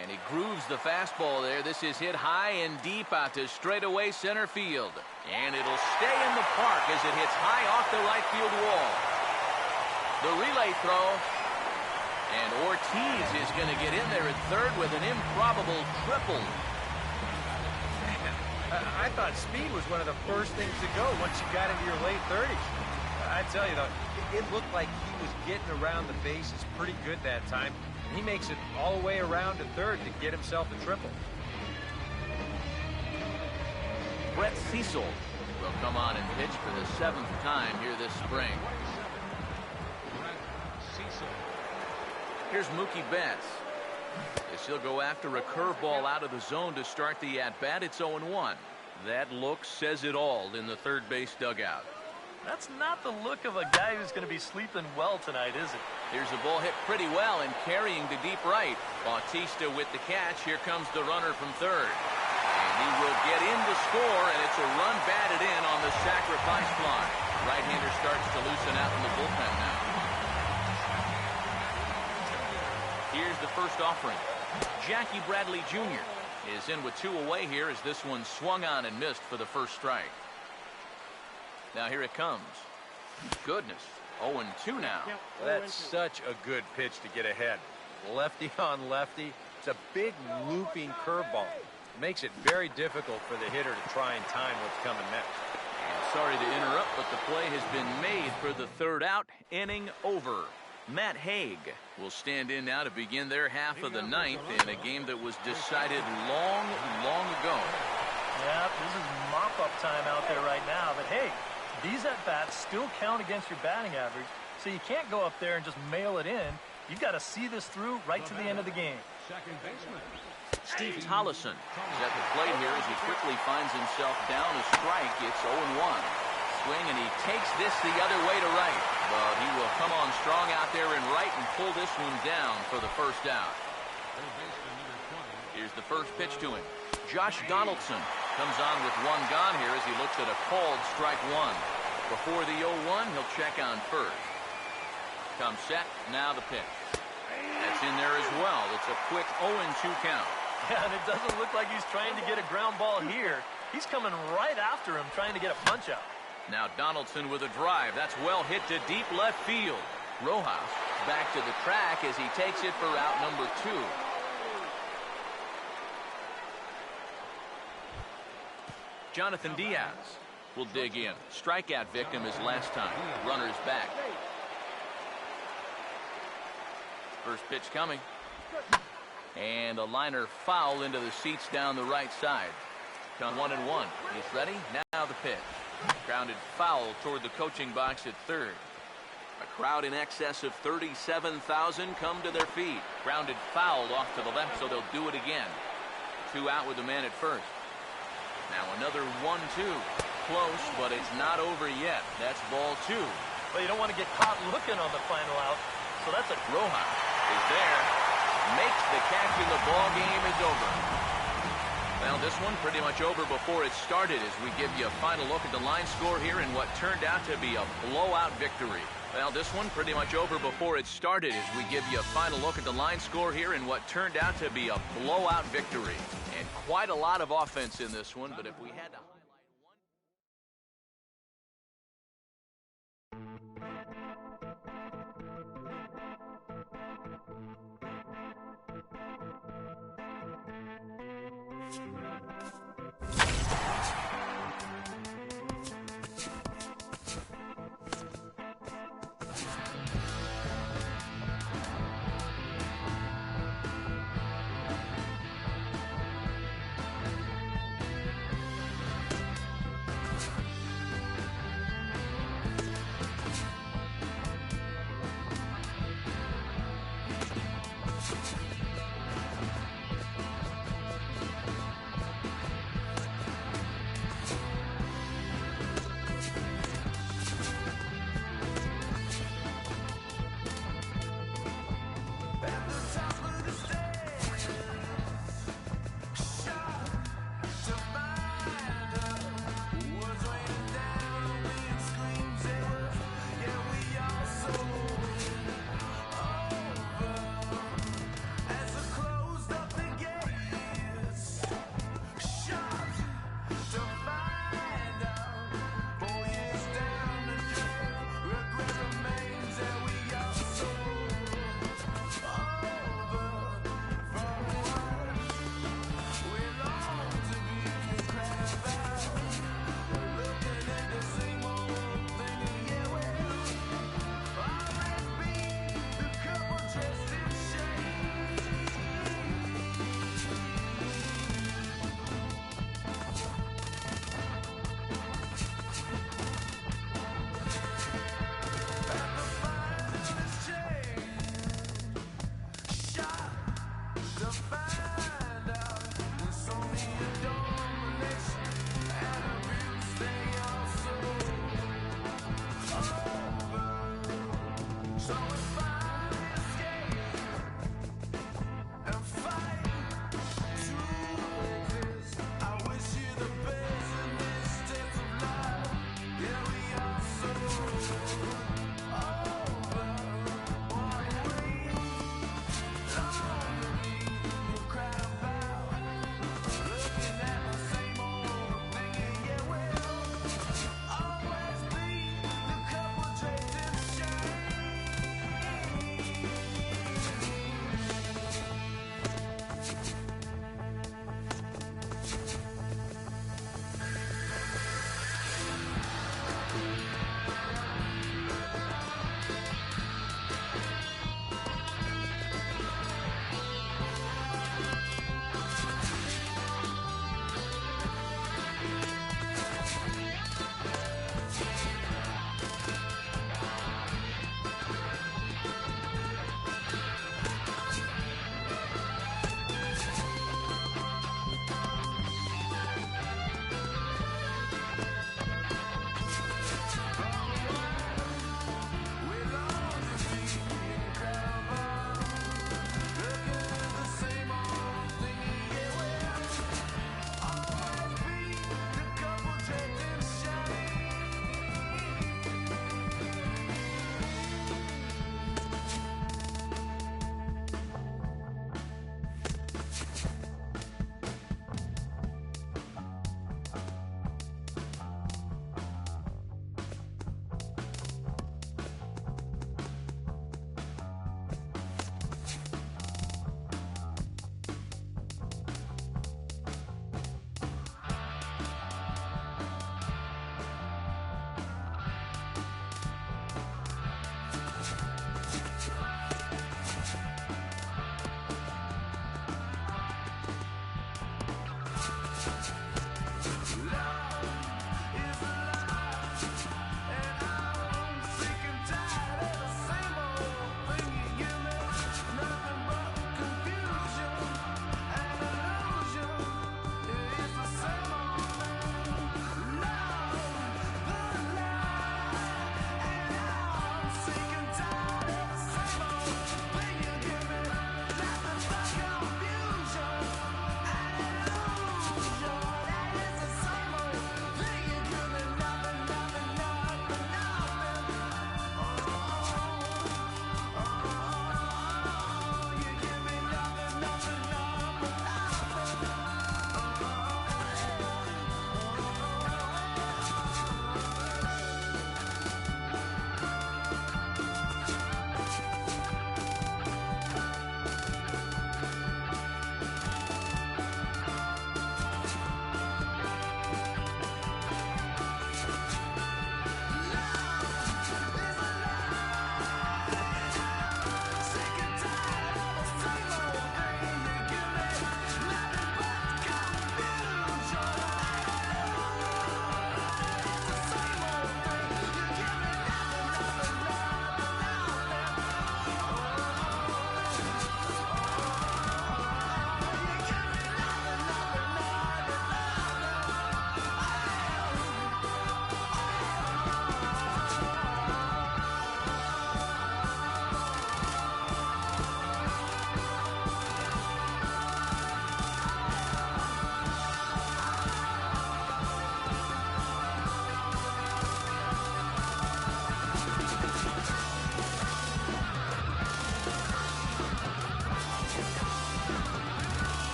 And he grooves the fastball there. This is hit high and deep out to straightaway center field. And it'll stay in the park as it hits high off the right field wall. The relay throw. And Ortiz is going to get in there at third with an improbable triple. I thought speed was one of the first things to go once you got into your late 30s. I tell you, though, it looked like he was getting around the bases pretty good that time. And he makes it all the way around to third to get himself a triple. Brett Cecil will come on and pitch for the 7th time here this spring. Here's Mookie Betts. As he'll go after a curveball out of the zone to start the at-bat. It's 0-1. That look says it all in the third base dugout. That's not the look of a guy who's going to be sleeping well tonight, is it? Here's a ball hit pretty well and carrying to deep right. Bautista with the catch. Here comes the runner from third. And he will get in to score, and it's a run batted in on the sacrifice fly. Right-hander starts to loosen out in the bullpen now. Here's the first offering. Jackie Bradley Jr. is in with 2 away here as this one swung on and missed for the first strike. Now here it comes. Goodness. 0-2 now. That's such a good pitch to get ahead. Lefty on lefty. It's a big looping curveball. It makes it very difficult for the hitter to try and time what's coming next. Sorry to interrupt, but the play has been made for the third out. Inning over. Matt Haig will stand in now to begin their half of the 9th in a game that was decided long, long ago. Yeah, this is mop-up time out there right now. But hey, these at-bats still count against your batting average, so you can't go up there and just mail it in. You've got to see this through right to the end of the game. Second baseman. Steve Tollison is at the plate here as he quickly finds himself down a strike. It's 0-1. Swing, and he takes this the other way to right. But he will come on strong out there in right and pull this one down for the first out. Third baseman number 20. Here's the first pitch to him. Josh Donaldson comes on with 1 gone here as he looks at a called strike 1. Before the 0-1, he'll check on first. Comes set, now the pitch. That's in there as well. It's a quick 0-2 count. Yeah, and it doesn't look like he's trying to get a ground ball here. He's coming right after him, trying to get a punch out. Now Donaldson with a drive. That's well hit to deep left field. Rojas back to the track as he takes it for out number 2. Jonathan Diaz will dig in. Strikeout victim is last time. Runners back. First pitch coming. And a liner foul into the seats down the right side. Come 1-1. He's ready. Now the pitch. Grounded foul toward the coaching box at third. A crowd in excess of 37,000 come to their feet. Grounded foul off to the left, so they'll do it again. 2 out with the man at first. Now another 1-2. Close, but it's not over yet. That's ball 2. Well, you don't want to get caught looking on the final out. So that's a Rojas is there. Makes the catch, and the ball game is over. Well, this one pretty much over before it started as we give you a final look at the line score here in what turned out to be a blowout victory. Well, this one pretty much over before it started as we give you a final look at the line score here in what turned out to be a blowout victory. And quite a lot of offense in this one, but if we had to highlight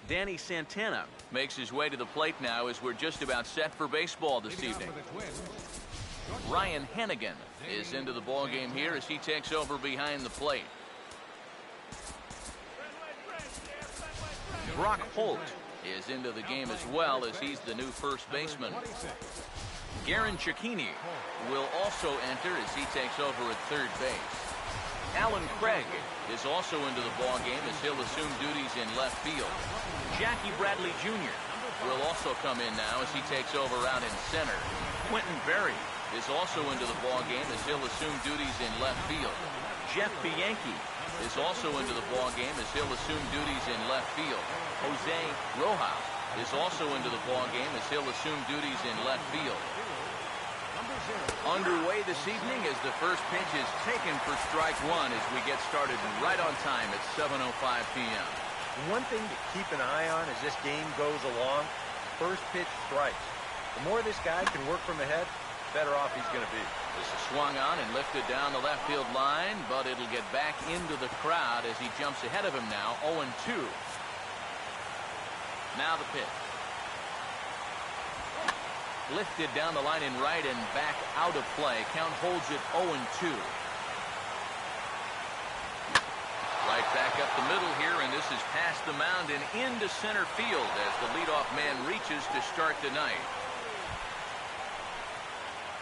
Danny Santana. Makes his way to the plate now as we're just about set for baseball this Leading off evening. for the Twins, Ryan Hennigan is into the ball game here as he takes over behind the plate. Brock Holt is into the game as well as he's the new first baseman. 26. Garen Cecchini will also enter as he takes over at third base. Alan Craig is also into the ball game as he'll assume duties in left field. Jackie Bradley Jr. will also come in now as he takes over out in center. Quentin Berry is also into the ball game as he'll assume duties in left field. Jeff Bianchi is also into the ball game as he'll assume duties in left field. Jose Rojas is also into the ball game as he'll assume duties in left field. Underway this evening as the first pitch is taken for strike one as we get started right on time at 7:05 p.m. One thing to keep an eye on as this game goes along, first pitch strikes. The more this guy can work from ahead, better off he's going to be. This is swung on and lifted down the left field line, but it'll get back into the crowd as he jumps ahead of him now, 0-2. Now the pitch. Lifted down the line in right and back out of play. Count holds it 0-2. Right back up the middle here, and this is past the mound and into center field as the leadoff man reaches to start the night.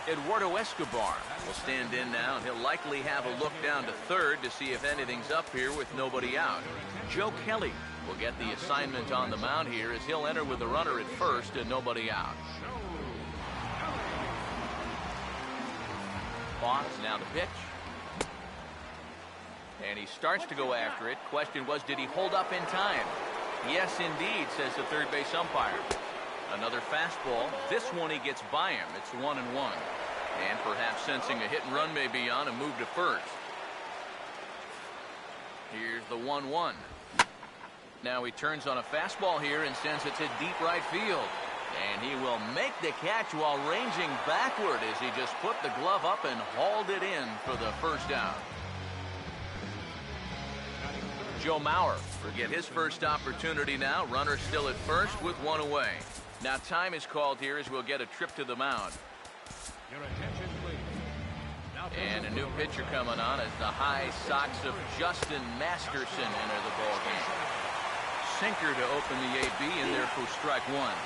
Eduardo Escobar will stand in now, and he'll likely have a look down to third to see if anything's up here with nobody out. Joe Kelly will get the assignment on the mound here as he'll enter with a runner at first and nobody out. Pause, now the pitch. And he starts to go after it. Question was, did he hold up in time? Yes, indeed, says the third base umpire. Another fastball. This one he gets by him. It's 1-1. And perhaps sensing a hit and run may be on, a move to first. Here's the 1-1. Now he turns on a fastball here and sends it to deep right field. And he will make the catch while ranging backward as he just put the glove up and hauled it in for the first out. Joe Mauer will get his first opportunity now. Runner still at first with one away. Now time is called here as we'll get a trip to the mound. Your attention, please. Now And a new pitcher coming on as the high socks of Justin Masterson enter the ball game. Sinker to open the AB in there for strike one.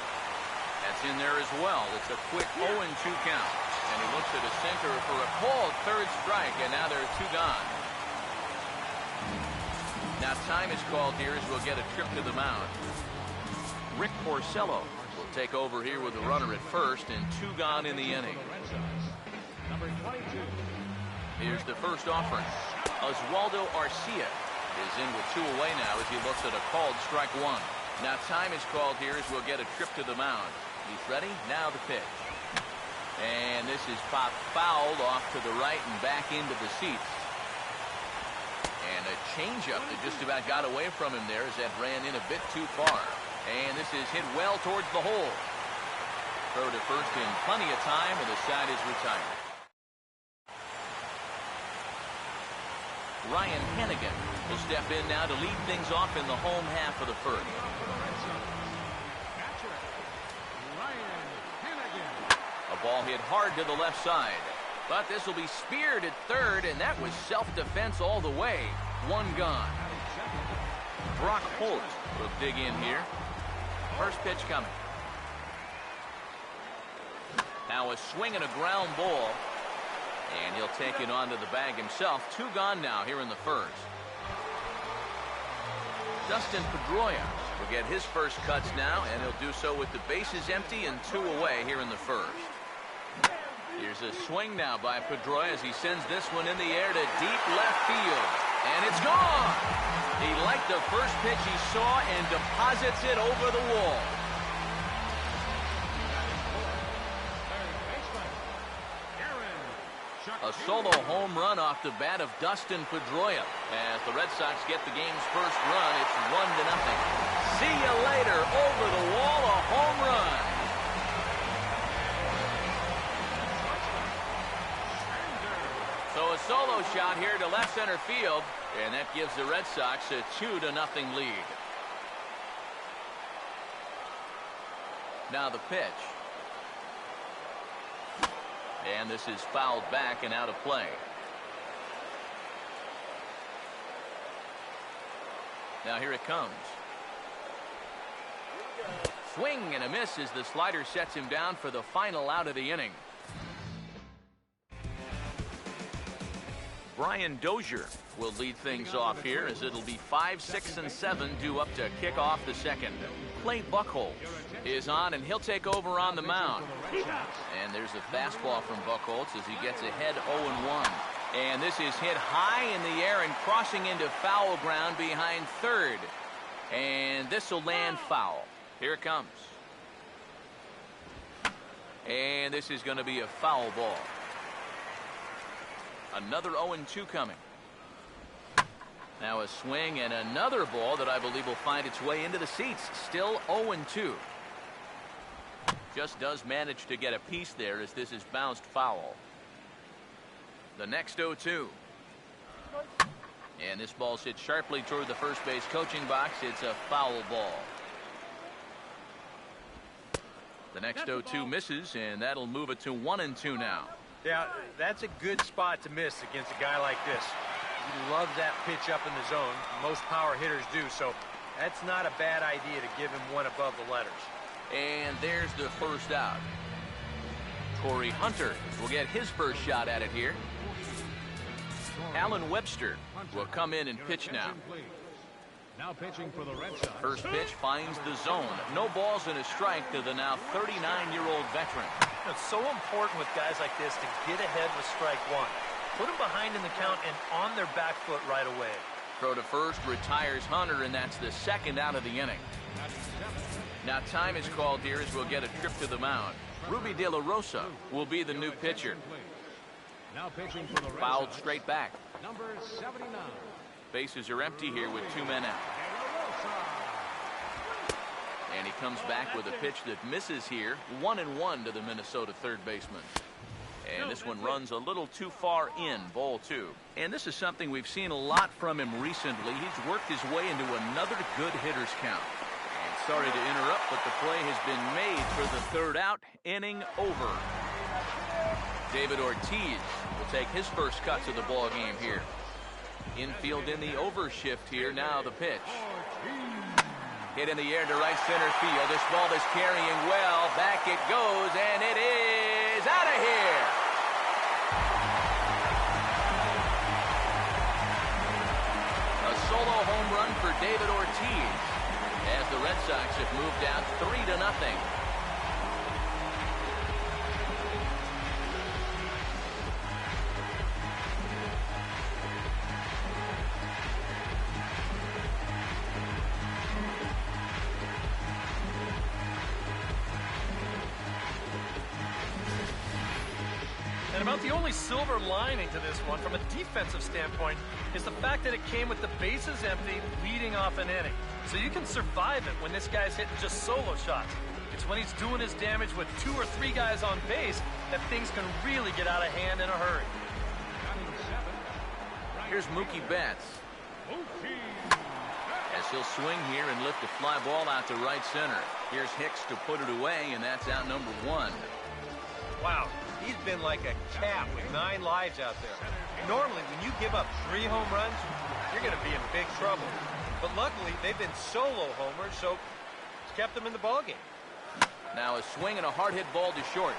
That's in there as well. It's a quick 0-2 count. And he looks at a sinker for a called third strike, and now there are two gone. Now time is called here as we'll get a trip to the mound. Rick Porcello will take over here with a runner at first and two gone in the inning. Red Sox. Number 22. Here's the first offering. Oswaldo Arcia is in with two away now as he looks at a called strike one. Now time is called here as we'll get a trip to the mound. He's ready. Now the pitch. And this is popped fouled off to the right and back into the seats. And a changeup that just about got away from him there as that ran in a bit too far. And this is hit well towards the hole. Throw to first in plenty of time, and the side is retired. Ryan Hennigan will step in now to lead things off in the home half of the first. Catcher, Ryan Hennigan. A ball hit hard to the left side. But this will be speared at third, and that was self-defense all the way. One gone. Brock Holt will dig in here. First pitch coming. Now a swing and a ground ball. And he'll take it onto the bag himself. Two gone now here in the first. Dustin Pedroia will get his first cuts now, and he'll do so with the bases empty and two away here in the first. Here's a swing now by Pedroia as he sends this one in the air to deep left field. And it's gone! He liked the first pitch he saw and deposits it over the wall. A solo home run off the bat of Dustin Pedroia. As the Red Sox get the game's first run, it's 1-0. See you later. Over the wall, a home run. So a solo shot here to left center field, and that gives the Red Sox a 2-0 lead. Now the pitch. And this is fouled back and out of play. Now here it comes. Swing and a miss as the slider sets him down for the final out of the inning. Brian Dozier will lead things off here as it'll be 5, 6, and 7 due up to kick off the second. Clay Buchholz is on, and he'll take over on the mound. And there's a fastball from Buchholz as he gets ahead 0-1. And this is hit high in the air and crossing into foul ground behind third. And this will land foul. Here it comes. And this is going to be a foul ball. Another 0-2 coming. Now a swing and another ball that I believe will find its way into the seats. Still 0-2. Just does manage to get a piece there as this is bounced foul. The next 0-2. And this ball's hit sharply toward the first base coaching box. It's a foul ball. The next 0-2 misses, and that'll move it to 1-2 now. Yeah, that's a good spot to miss against a guy like this. He loves that pitch up in the zone. Most power hitters do, so that's not a bad idea to give him one above the letters. And there's the first out. Corey Hunter will get his first shot at it here. Alan Webster will come in and pitch now. Now pitching for the Red Sox. First pitch finds the zone. No balls and a strike to the now 39-year-old veteran. It's so important with guys like this to get ahead with strike one. Put them behind in the count and on their back foot right away. Throw to first, retires Hunter, and that's the second out of the inning. Now time is called here as we'll get a trip to the mound. Ruby De La Rosa will be the new pitcher. Now pitching for the Red Fouled Sox. straight back. Number 79. Bases are empty here with 2 men out. And he comes back with a pitch that misses here. 1-1 to the Minnesota third baseman. And this one runs a little too far in, ball 2. And this is something we've seen a lot from him recently. He's worked his way into another good hitter's count. And sorry to interrupt, but the play has been made for the third out. Inning over. David Ortiz will take his first cuts of the ball game here. Infield in the overshift here. Now the pitch. Hit in the air to right center field. This ball is carrying well. Back it goes, and it is out of here. A solo home run for David Ortiz as the Red Sox have moved down 3-0. And about the only silver lining to this one from a defensive standpoint is the fact that it came with the bases empty leading off an inning. So you can survive it when this guy's hitting just solo shots. It's when he's doing his damage with 2 or 3 guys on base that things can really get out of hand in a hurry. Here's Mookie Betts. As he'll swing here and lift a fly ball out to right center. Here's Hicks to put it away, and that's out number 1. Wow, he's been like a cat with 9 lives out there. Normally, when you give up 3 home runs, you're going to be in big trouble. But luckily, they've been solo homers, so it's kept them in the ballgame. Now a swing and a hard hit ball to short.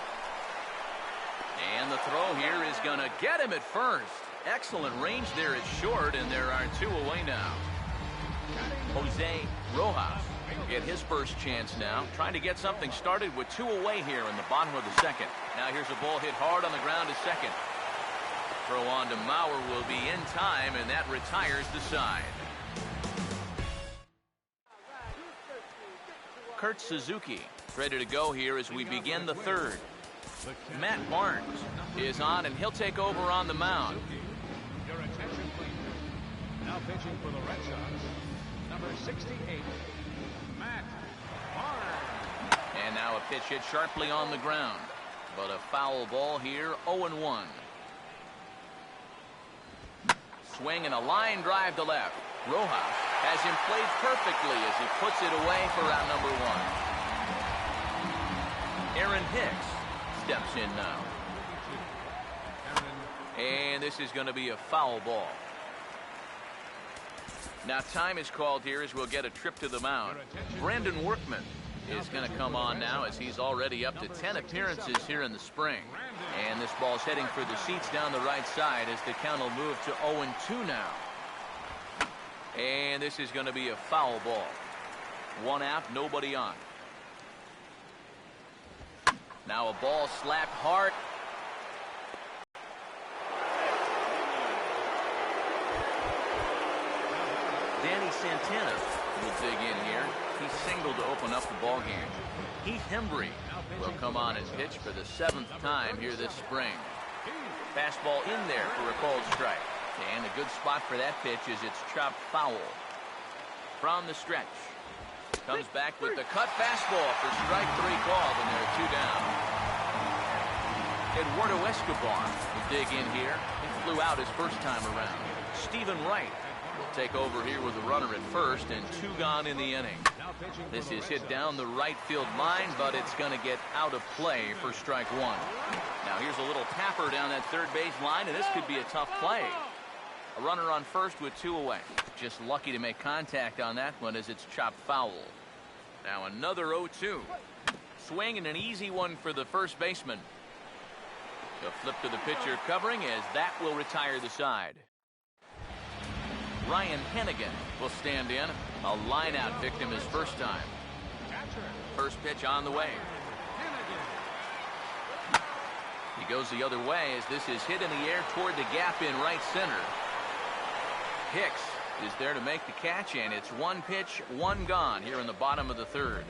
And the throw here is going to get him at first. Excellent range there at short, and there are 2 away now. Jose Rojas will get his first chance now, trying to get something started with 2 away here in the bottom of the second. Now here's a ball hit hard on the ground to second. Throw on to Mauer will be in time, and that retires the side. Kurt Suzuki ready to go here as we begin the third. Matt Barnes is on, and he'll take over on the mound. Your attention, please. Now pitching for the Red Sox. Number 68, Matt Barnes. And now a pitch hit sharply on the ground. But a foul ball here, 0-1. Swing and a line drive to left. Rojas has him played perfectly as he puts it away for out number 1. Aaron Hicks steps in now. And this is going to be a foul ball. Now time is called here as we'll get a trip to the mound. Brandon Workman is going to come on now as he's already up to 10 appearances here in the spring. And this ball's heading for the seats down the right side as the count will move to 0-2 now. And this is going to be a foul ball. One out, nobody on. Now a ball slapped hard. Danny Santana will dig in here. He singled to open up the ball game. Heath Hembree will come on and pitch for the 7th time here this spring. Fastball in there for a called strike. And a good spot for that pitch is it's chopped foul. From the stretch. Comes back with the cut fastball for strike 3 called, and there are 2 down. Eduardo Escobar will dig in here. He flew out his first time around. Stephen Wright will take over here with a runner at first, and 2 gone in the inning. This is hit down the right field line, but it's going to get out of play for strike 1. Now here's a little tapper down that third base line, and this could be a tough play. A runner on first with 2 away. Just lucky to make contact on that one as it's chopped foul. Now another 0-2. Swing and an easy one for the first baseman. The flip to the pitcher covering as that will retire the side. Ryan Hennigan will stand in. A line-out victim his first time. First pitch on the way. He goes the other way as this is hit in the air toward the gap in right center. Hicks is there to make the catch, and it's 1 pitch, 1 gone here in the bottom of the 3rd.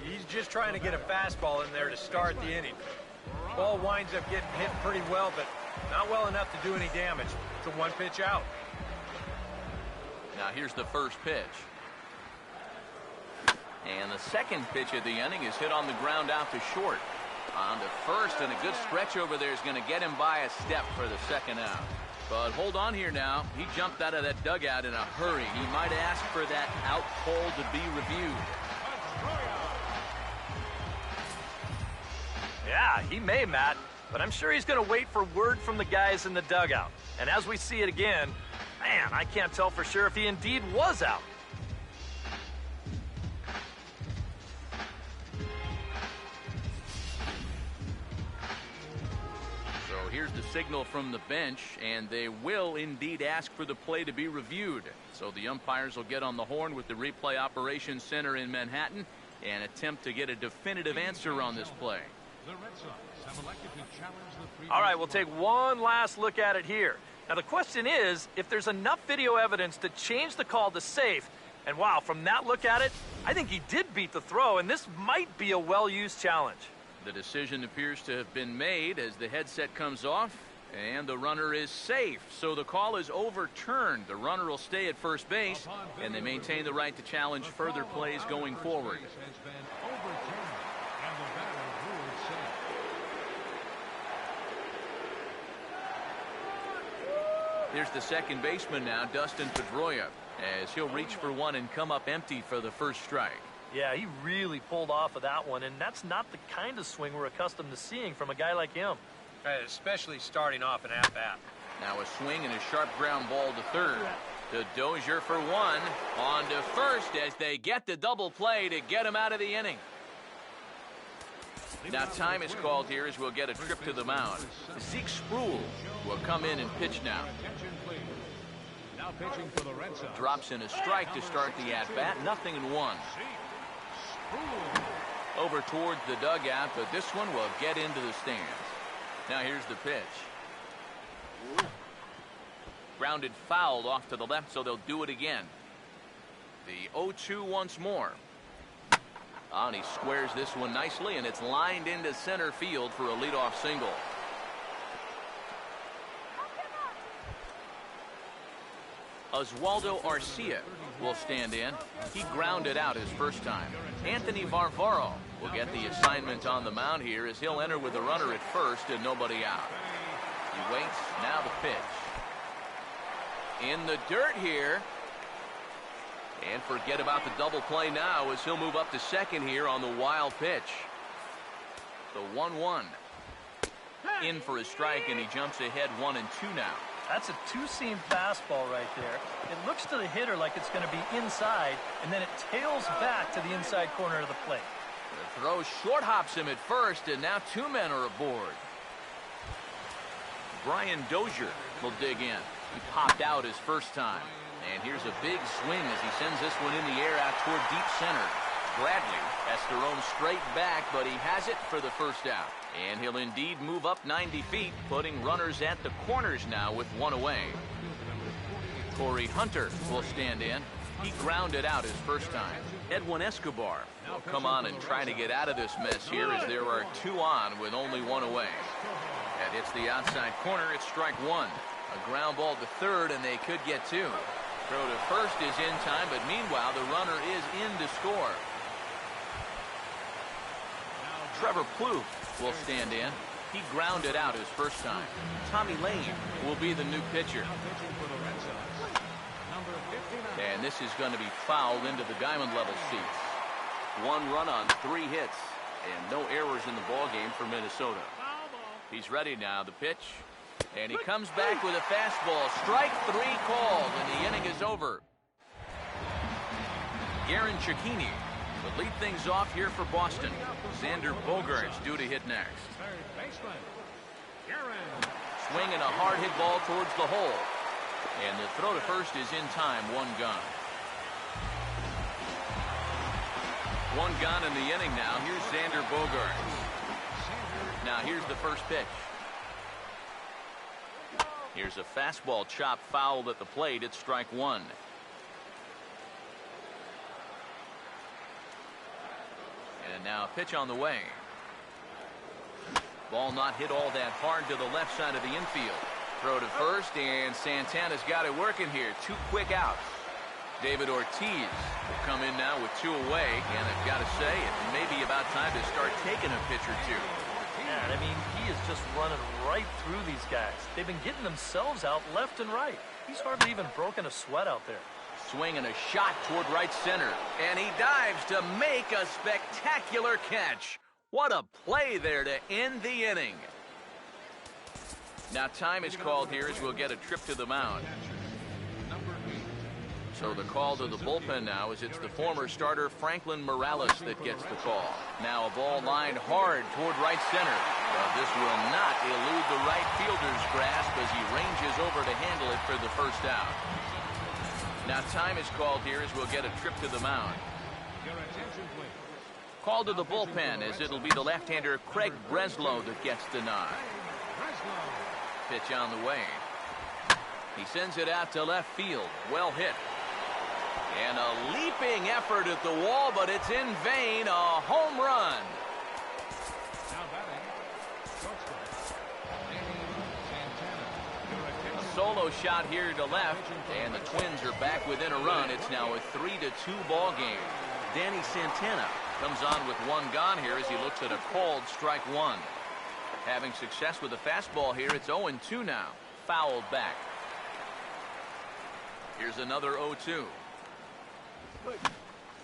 He's just trying to get a fastball in there to start the inning. Ball winds up getting hit pretty well, but not well enough to do any damage. It's a 1-pitch out. Now here's the first pitch. And the second pitch of the inning is hit on the ground out to short. On to first, and a good stretch over there is going to get him by a step for the 2nd out. But hold on here now. He jumped out of that dugout in a hurry. He might ask for that out call to be reviewed. Yeah, he may, Matt, but I'm sure he's going to wait for word from the guys in the dugout. And as we see it again, man, I can't tell for sure if he indeed was out. So here's the signal from the bench, and they will indeed ask for the play to be reviewed. So the umpires will get on the horn with the replay operations center in Manhattan and attempt to get a definitive answer on this play. All right, we'll take one last look at it here. Now, the question is, if there's enough video evidence to change the call to safe, and wow, from that look at it, I think he did beat the throw, and this might be a well-used challenge. The decision appears to have been made as the headset comes off, and the runner is safe. So the call is overturned. The runner will stay at first base, and they maintain the right to challenge further plays going forward. Here's the second baseman now, Dustin Pedroia, as he'll reach for one and come up empty for the first strike. Yeah, he really pulled off of that one, and that's not the kind of swing we're accustomed to seeing from a guy like him. Especially starting off an at-bat. Now a swing and a sharp ground ball to third. To Dozier for one. On to first as they get the double play to get him out of the inning. Now time is called here as we'll get a trip to the mound. Zeke Sproul will come in and pitch now. Drops in a strike to start the at-bat. 0-1. Over towards the dugout, but this one will get into the stands. Now here's the pitch. Grounded fouled off to the left, so they'll do it again. The 0-2 once more. And he squares this one nicely, and it's lined into center field for a leadoff single. Oswaldo Arcia will stand in. He grounded out his first time. Anthony Varvaro will get the assignment on the mound here as he'll enter with a runner at first and nobody out. He waits. Now the pitch. In the dirt here. And forget about the double play now as he'll move up to second here on the wild pitch. The 1-1. In for a strike, and he jumps ahead 1-2 now. That's a two-seam fastball right there. It looks to the hitter like it's going to be inside, and then it tails back to the inside corner of the plate. The throw short hops him at first, and now 2 men are aboard. Brian Dozier will dig in. He popped out his first time. And here's a big swing as he sends this one in the air out toward deep center. Bradley has to roam straight back, but he has it for the first out. And he'll indeed move up 90 feet, putting runners at the corners now with 1 away. Corey Hunter will stand in. He grounded out his first time. Edwin Escobar will come on and try to get out of this mess here as there are 2 on with only 1 away. That hits the outside corner. It's strike 1. A ground ball to third, and they could get 2. Throw to first is in time, but meanwhile, the runner is in to score. Trevor Plouffe will stand in. He grounded out his first time. Tommy Lane will be the new pitcher. And this is going to be fouled into the diamond level seats. 1 run on 3 hits, and no errors in the ballgame for Minnesota. He's ready now. The pitch. And he comes back with a fastball. Strike 3 called, and the inning is over. Garen Cecchini will lead things off here for Boston. Xander Bogaerts due to hit next. Swinging a hard hit ball towards the hole. And the throw to first is in time. 1 gone. 1 gone in the inning now. Here's Xander Bogaerts. Now here's the first pitch. Here's a fastball chop fouled at the plate. It's strike 1. And now a pitch on the way. Ball not hit all that hard to the left side of the infield. Throw to first, and Santana's got it working here. 2 quick outs. David Ortiz will come in now with 2 away, and I've got to say, it may be about time to start taking a pitch or 2. Man, I mean, he is just running right through these guys. They've been getting themselves out left and right. He's hardly even broken a sweat out there. Swinging a shot toward right center, and he dives to make a spectacular catch. What a play there to end the inning. Now time is called here as we'll get a trip to the mound. So the call to the bullpen now is it's the former starter Franklin Morales that gets the call. Now a ball lined hard toward right center. But this will not elude the right fielder's grasp as he ranges over to handle it for the first out. Now time is called here as we'll get a trip to the mound. Call to the bullpen as it'll be the left-hander Craig Breslow that gets the nod. Pitch on the way. He sends it out to left field. Well hit. And a leaping effort at the wall, but it's in vain. A home run. A solo shot here to left, and the Twins are back within a run. It's now a 3-2 ball game. Danny Santana comes on with 1 gone here as he looks at a called strike 1. Having success with the fastball here, it's 0-2 now. Fouled back. Here's another 0-2.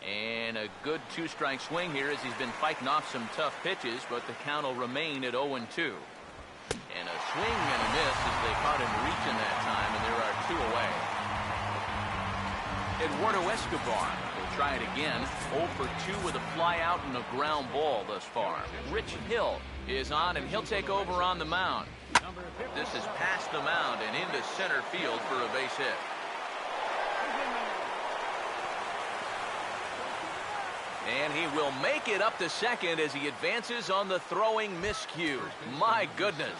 And a good 2-strike swing here as he's been fighting off some tough pitches, but the count will remain at 0-2. And a swing and a miss as they caught him reaching that time, and there are 2 away. Eduardo Escobar will try it again. 0 for 2 with a fly out and a ground ball thus far. Rich Hill is on, and he'll take over on the mound. This is past the mound and into center field for a base hit. And he will make it up to second as he advances on the throwing miscue. My goodness.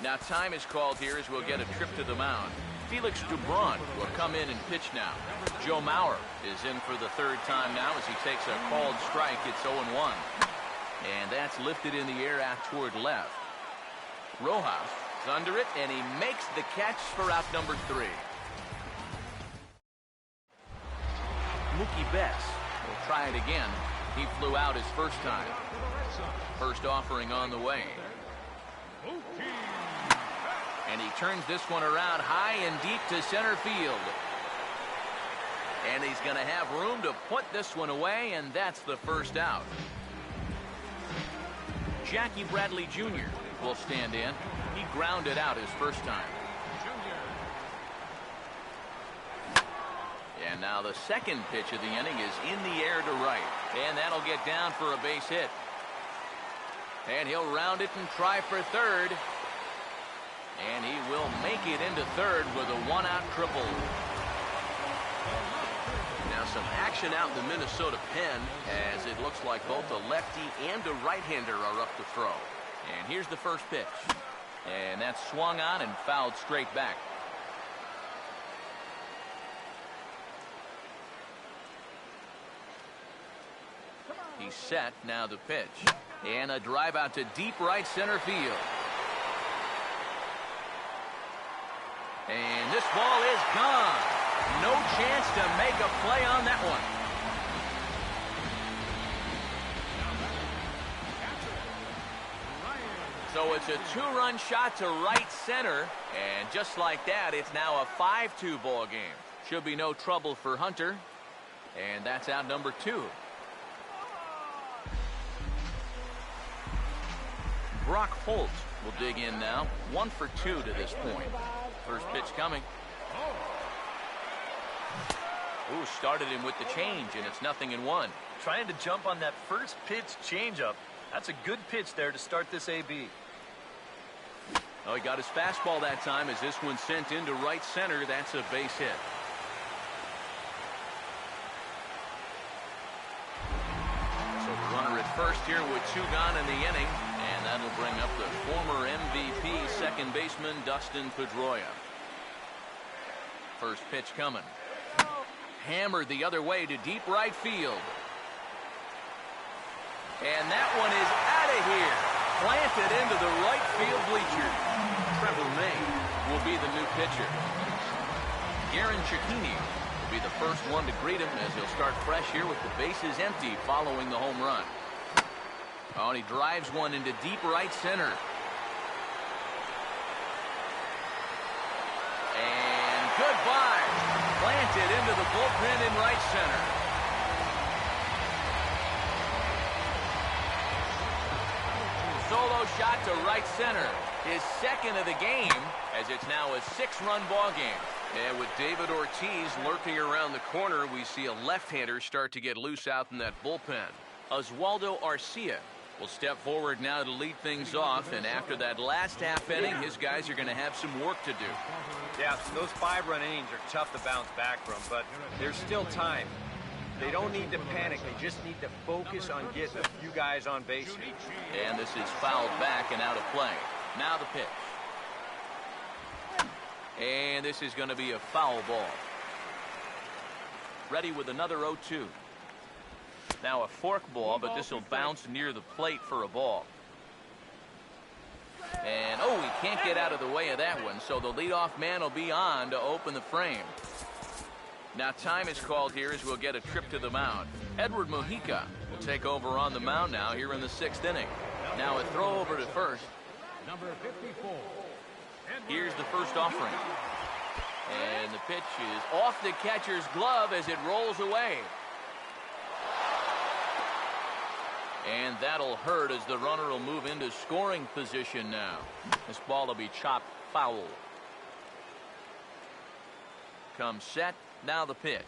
Now time is called here as we'll get a trip to the mound. Felix Dubron will come in and pitch now. Joe Mauer is in for the 3rd time now as he takes a called strike. It's 0-1. And that's lifted in the air out toward left. Rojas is under it, and he makes the catch for out number 3. Mookie Betts will try it again. He flew out his first time. First offering on the way. And he turns this one around high and deep to center field. And he's going to have room to put this one away, and that's the first out. Jackie Bradley Jr. will stand in. He grounded out his first time. And now the second pitch of the inning is in the air to right. And that'll get down for a base hit. And he'll round it and try for third. And he will make it into third with a one-out triple. Now some action out in the Minnesota pen, as it looks like both a lefty and a right-hander are up to throw. And here's the first pitch. And that's swung on and fouled straight back. He's set. Now the pitch. And a drive out to deep right center field. And this ball is gone. No chance to make a play on that one. So it's a two-run shot to right center. And just like that, it's now a 5-2 ball game. Should be no trouble for Hunter. And that's out number 2. Brock Holt will dig in now. 1 for 2 to this point. First pitch coming. Ooh, started him with the change, and it's 0-1. Trying to jump on that first pitch changeup. That's a good pitch there to start this AB. Oh, he got his fastball that time as this one sent into right center. That's a base hit. So the runner at first here with 2 gone in the inning. And that'll bring up the former MVP second baseman Dustin Pedroia. First pitch coming. Hammered the other way to deep right field. And that one is out of here. Planted into the right field bleachers. Trevor May will be the new pitcher. Garen Cecchini will be the first one to greet him as he'll start fresh here with the bases empty following the home run. Oh, and he drives one into deep right center. And goodbye. Planted into the bullpen in right center. Solo shot to right center. His second of the game, as it's now a 6-run ball game. And with David Ortiz lurking around the corner, we see a left-hander start to get loose out in that bullpen. Oswaldo Arcia will step forward now to lead things off, and after that last half inning, his guys are going to have some work to do. Yeah, so those 5-run innings are tough to bounce back from, but there's still time. They don't need to panic. They just need to focus on getting a few guys on base here. And this is fouled back and out of play. Now the pitch. And this is going to be a foul ball. Ready with another 0-2. Now a fork ball, but this will bounce near the plate for a ball. And, oh, he can't get out of the way of that one, so the leadoff man will be on to open the frame. Now time is called here as we'll get a trip to the mound. Edward Mujica will take over on the mound now here in the 6th inning. Now a throw over to first. Number 54. Here's the first offering. And the pitch is off the catcher's glove as it rolls away. And that'll hurt as the runner will move into scoring position now. This ball will be chopped foul. Comes set. Now the pitch.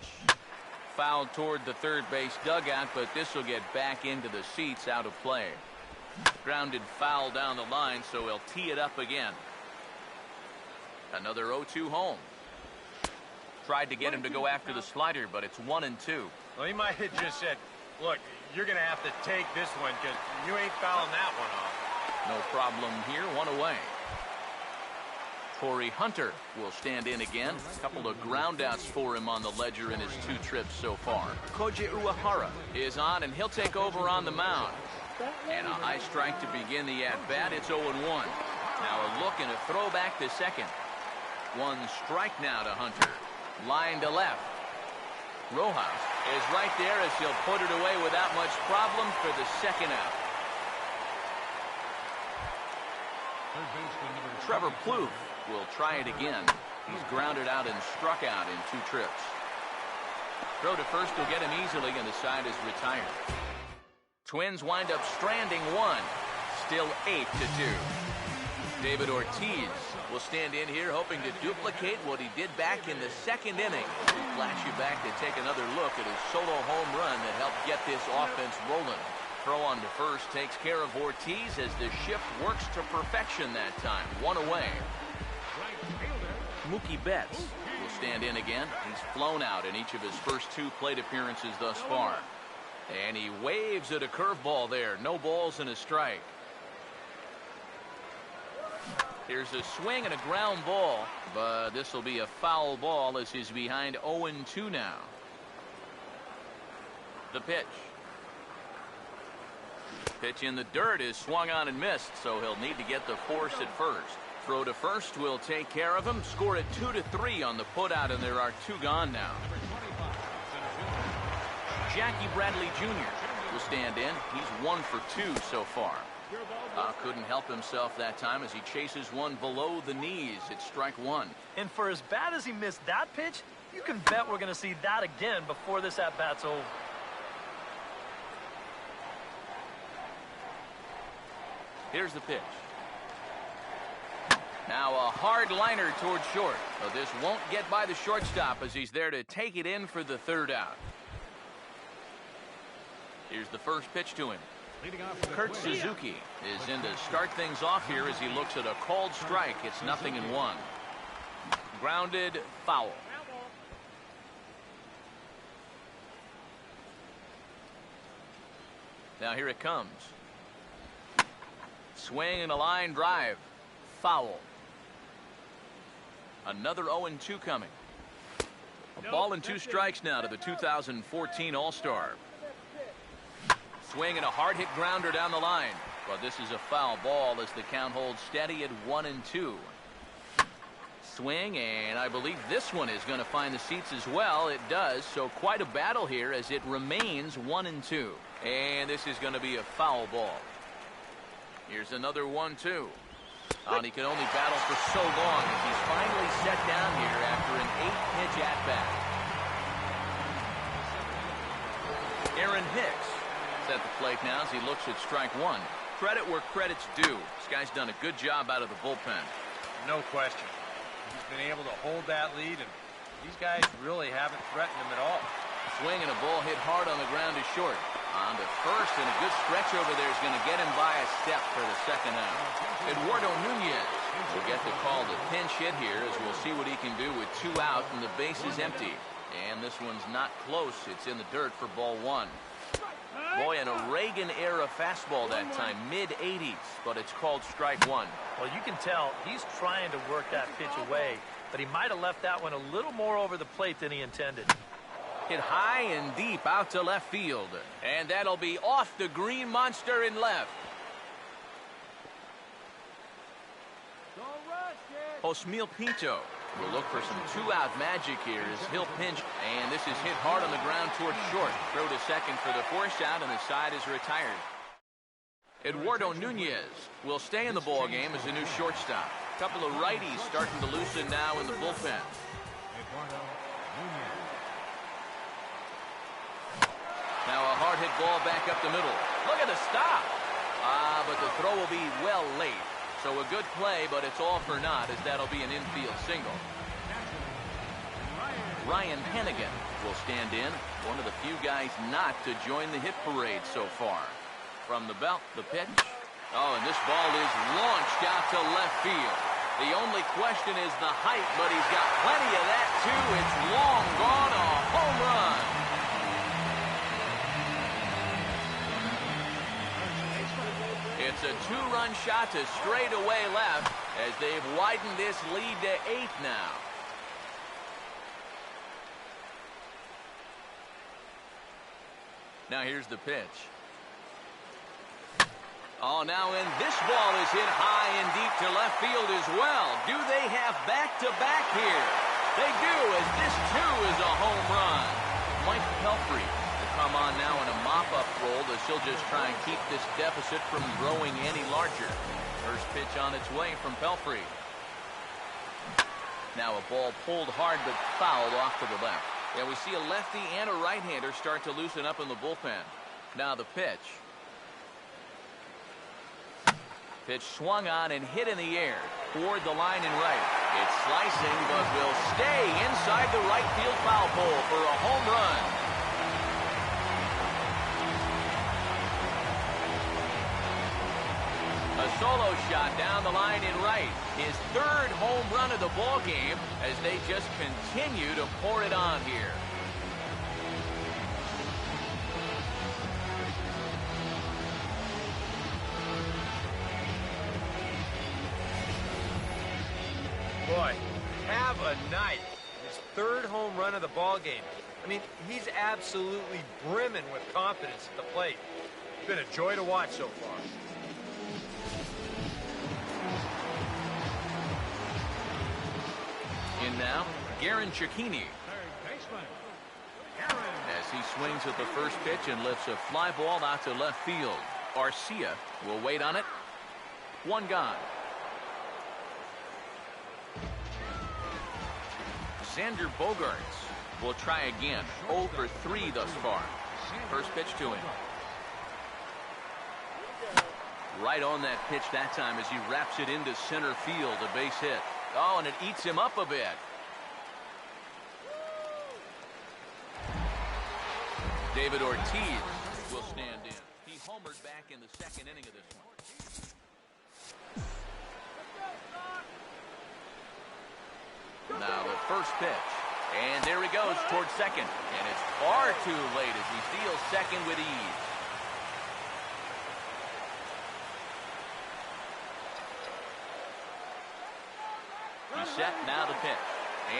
Fouled toward the third base dugout, but this will get back into the seats out of play. Grounded foul down the line, so he'll tee it up again. Another 0-2 home. Tried to get him to go after the slider, but it's 1-2. Well, he might have just said, look, you're going to have to take this one because you ain't fouling that one off. No problem here. 1 away. Corey Hunter will stand in again. A couple of groundouts for him on the ledger in his 2 trips so far. Koji Uehara is on, and he'll take over on the mound. And a high strike to begin the at-bat. It's 0-1. Now a look and a throw back to second. 1 strike now to Hunter. Line to left. Rojas is right there as he'll put it away without much problem for the second out. Trevor Plouffe will try it again. He's grounded out and struck out in 2 trips. Throw to first will get him easily, and the side is retired. Twins wind up stranding 1. still 8-2. David Ortiz will stand in here hoping to duplicate what he did back in the second inning. We'll flash you back to take another look at his solo home run that helped get this offense rolling. Throw on to first takes care of Ortiz as the shift works to perfection that time. One away. Mookie Betts will stand in again. He's flown out in each of his first 2 plate appearances thus far. And he waves at a curveball there. No balls and a strike. Here's a swing and a ground ball, but this will be a foul ball as he's behind 0-2 now. The pitch. Pitch in the dirt is swung on and missed, so he'll need to get the force at first. Throw to first will take care of him. Score at 2-3 on the putout, and there are 2 gone now. Jackie Bradley Jr. will stand in. He's 1 for 2 so far. Couldn't help himself that time as he chases one below the knees. It's strike 1. And for as bad as he missed that pitch, you can bet we're going to see that again before this at-bat's over. Here's the pitch. Now a hard liner towards short. But this won't get by the shortstop as he's there to take it in for the 3rd out. Here's the first pitch to him. Kurt Suzuki is in to start things off here as he looks at a called strike. It's 0-1. Grounded, foul. Now here it comes. Swing and a line drive. Foul. Another 0-2 coming. A ball and 2 strikes now to the 2014 All-Star. Swing and a hard hit grounder down the line. But this is a foul ball as the count holds steady at 1-2. Swing, and I believe this one is going to find the seats as well. It does, so quite a battle here as it remains 1-2. And this is going to be a foul ball. Here's another 1-2. And he can only battle for so long as he's finally set down here after an 8-pitch at-bat. Aaron Hicks at the plate now as he looks at strike 1. Credit where credit's due. This guy's done a good job out of the bullpen. No question. He's been able to hold that lead, and these guys really haven't threatened him at all. Swing and a ball hit hard on the ground to short. On to first, and a good stretch over there is going to get him by a step for the 2nd out. Eduardo Nunez will get the call to pinch hit here as we'll see what he can do with 2 out and the base is empty. And this one's not close. It's in the dirt for ball 1. Boy, and a Reagan-era fastball that time, mid-80s, but it's called strike 1. Well, you can tell he's trying to work that pitch away, but he might have left that one a little more over the plate than he intended. Hit high and deep out to left field, and that'll be off the green monster in left. Josmil Pinto will look for some 2-out magic here as he'll pinch, and this is hit hard on the ground towards short. Throw to second for the force out, and the side is retired. Eduardo Nunez will stay in the ball game as a new shortstop. Couple of righties starting to loosen now in the bullpen. Now a hard hit ball back up the middle. Look at the stop. But the throw will be well late. So a good play, but it's all for naught as that'll be an infield single. Ryan Hennigan will stand in. One of the few guys not to join the hit parade so far. From the belt, the pitch. Oh, and this ball is launched out to left field. The only question is the height, but he's got plenty of that too. It's long gone, a home run. It's a 2-run shot to straightaway left as they've widened this lead to 8 now. Now here's the pitch. Oh, now and this ball is hit high and deep to left field as well. Do they have back-to-back here? They do, as this too is a home run. Mike Pelfrey will come on now in a mop-up role as he'll just try and keep this deficit from growing any larger. First pitch on its way from Pelfrey. Now a ball pulled hard but fouled off to the left. Yeah, we see a lefty and a right-hander start to loosen up in the bullpen. Now the pitch. Pitch swung on and hit in the air toward the line and right. It's slicing, but will stay inside the right field foul pole for a home run. A solo shot down the line in right. His third home run of the ball game as they just continue to pour it on here. Boy, have a night. His third home run of the ball game. I mean, he's absolutely brimming with confidence at the plate. It's been a joy to watch so far. In now, Garin Cecchini. Third baseman. As he swings at the first pitch and lifts a fly ball out to left field. Arcia will wait on it. One gone. Xander Bogaerts will try again. 0 for 3 thus far. First pitch to him. Right on that pitch that time as he wraps it into center field. A base hit. Oh, and it eats him up a bit. David Ortiz will stand in. He homered back in the second inning of this one. Now the first pitch. And there he goes towards second. And it's far too late as he steals second with ease. He's set now to pitch.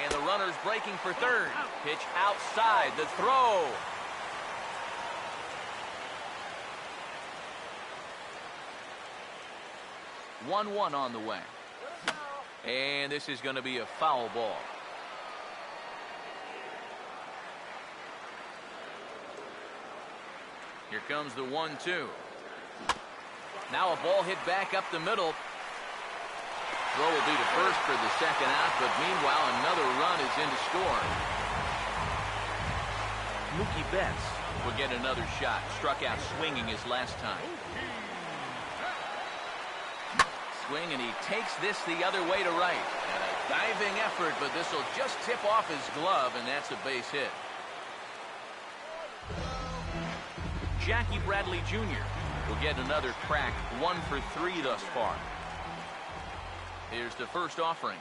And the runner's breaking for third. Pitch outside the throw. One on the way. And this is going to be a foul ball. Here comes the 1-2. Now a ball hit back up the middle. Throw will be to first for the second out, but meanwhile another run is in to score. Mookie Betts will get another shot. Struck out swinging his last time. Swing, and he takes this the other way to right. And a diving effort, but this will just tip off his glove, and that's a base hit. Jackie Bradley Jr. will get another crack. 1 for 3 thus far. Here's the first offering.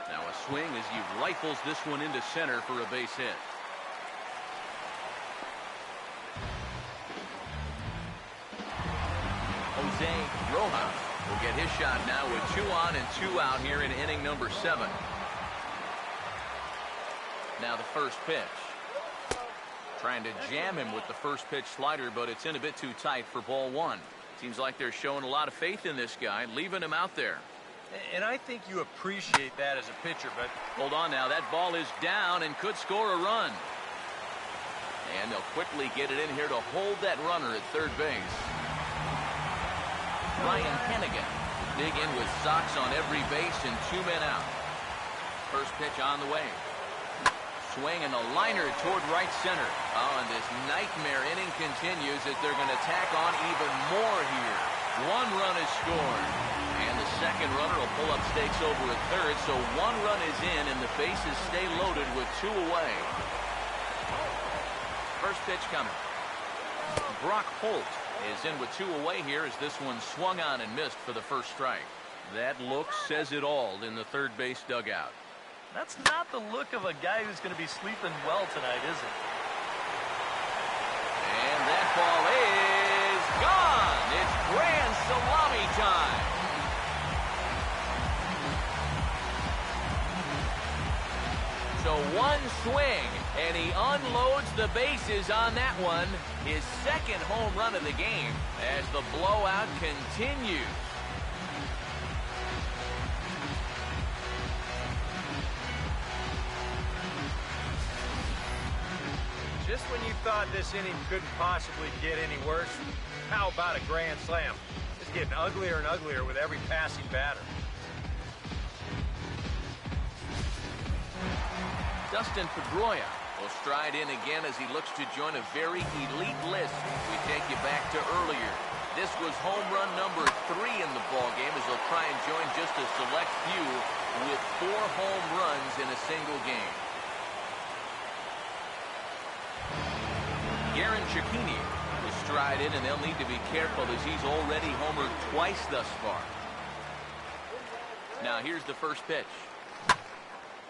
Now a swing as he rifles this one into center for a base hit. Jose Rojas will get his shot now with 2 on and 2 out here in inning number 7. Now the first pitch. Trying to jam him with the first pitch slider, but it's in a bit too tight for ball 1. Seems like they're showing a lot of faith in this guy, leaving him out there. And I think you appreciate that as a pitcher, but hold on now. That ball is down and could score a run. And they'll quickly get it in here to hold that runner at third base. Ryan Hennigan dig in with Sox on every base and 2 men out. First pitch on the way. Swing and a liner toward right center. Oh, and this nightmare inning continues as they're going to tack on even more here. 1 run is scored. And the second runner will pull up stakes over at third, so 1 run is in and the bases stay loaded with 2 away. First pitch coming. Brock Holt is in with 2 away here as this one swung on and missed for the first strike. That look says it all in the third base dugout. That's not the look of a guy who's going to be sleeping well tonight, is it? And that ball is gone. It's grand salami time. So 1 swing, and he unloads the bases on that one. His second home run of the game as the blowout continues. just when you thought this inning couldn't possibly get any worse, how about a grand slam? It's getting uglier and uglier with every passing batter. Dustin Pedroia will stride in again as he looks to join a very elite list. We take you back to earlier. This was home run number 3 in the ballgame as they'll try and join just a select few with 4 home runs in a single game. Garen Cecchini will stride in, and they'll need to be careful as he's already homered twice thus far. Now here's the first pitch.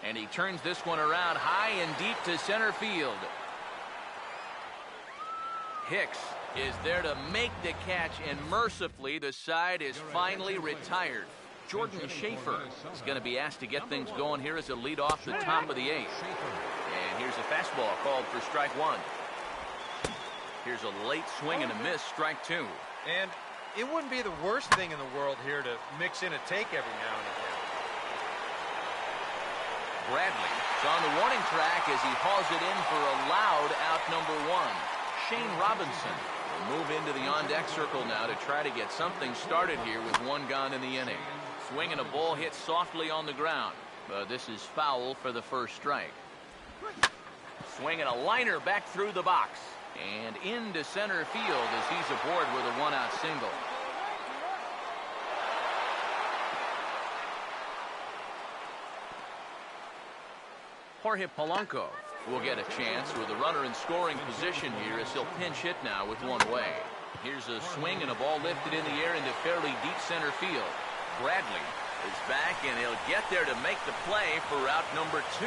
And he turns this one around high and deep to center field. Hicks is there to make the catch, and mercifully the side is finally retired. Jordan Schaefer is going to be asked to get things going here as a lead off the top of the 8th. And here's a fastball called for strike 1. Here's a late swing and a miss, strike 2. And it wouldn't be the worst thing in the world here to mix in a take every now and again. Bradley is on the warning track as he hauls it in for a loud out number 1. Shane Robinson will move into the on-deck circle now to try to get something started here with 1 gone in the inning. Swinging a ball hit softly on the ground, but this is foul for the first strike. Swinging a liner back through the box and into center field as he's aboard with a 1-out single. Jorge Polanco will get a chance with a runner in scoring position here as he'll pinch hit now with 1 away. Here's a swing and a ball lifted in the air into fairly deep center field. Bradley is back, and he'll get there to make the play for out number 2.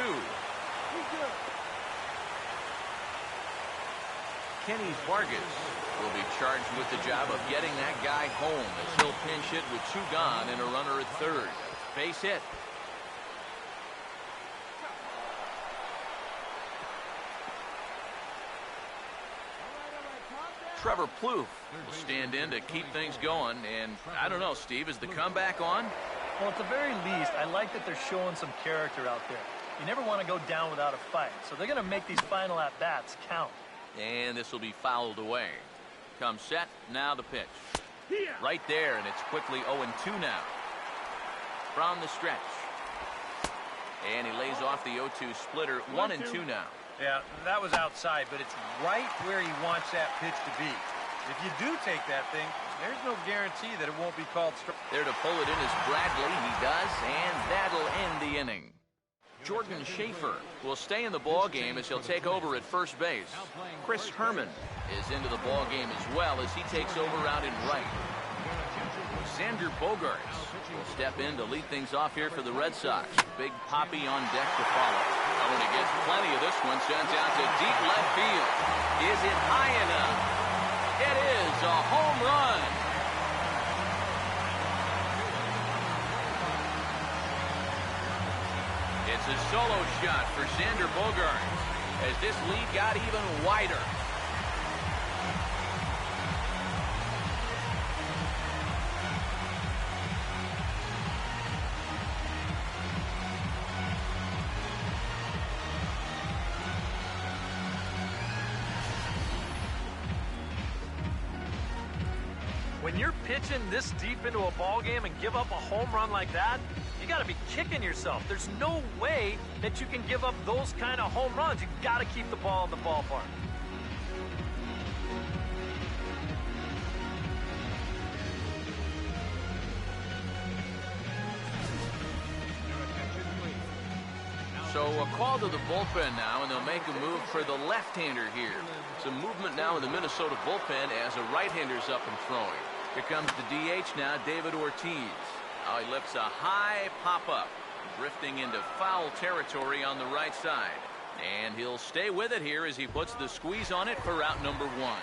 Kenny Vargas will be charged with the job of getting that guy home as he'll pinch hit with 2 gone and a runner at third. Base hit. Trevor Plouffe will stand in to keep things going, and I don't know, Steve, is the comeback on? Well, at the very least, I like that they're showing some character out there. You never want to go down without a fight, so they're going to make these final at-bats count. And this will be fouled away. Comes set, now the pitch. Right there, and it's quickly 0-2 now. From the stretch. And he lays off the 0-2 splitter, 1-2 now. Yeah, that was outside, but it's right where he wants that pitch to be. If you do take that thing, there's no guarantee that it won't be called strike. There to pull it in is Bradley. He does, and that'll end the inning. Jordan Schaefer will stay in the ball game as he'll take over at first base. Chris Herman is into the ball game as well as he takes over out in right. Xander Bogaerts will step in to lead things off here for the Red Sox. Big Poppy on deck to follow. Oh, and he gets plenty of this one, sent out to deep left field. Is it high enough? It is a home run. It's a solo shot for Xander Bogaerts as this lead got even wider. When you're pitching this deep into a ball game and give up a home run like that, you got to be kicking yourself. There's no way that you can give up those kind of home runs. You got to keep the ball in the ballpark. So a call to the bullpen now, and they'll make a move for the left-hander here. Some movement now in the Minnesota bullpen as a right-hander's up and throwing. Here comes the DH now, David Ortiz. Oh, he lifts a high pop-up, drifting into foul territory on the right side. And he'll stay with it here as he puts the squeeze on it for route number 1.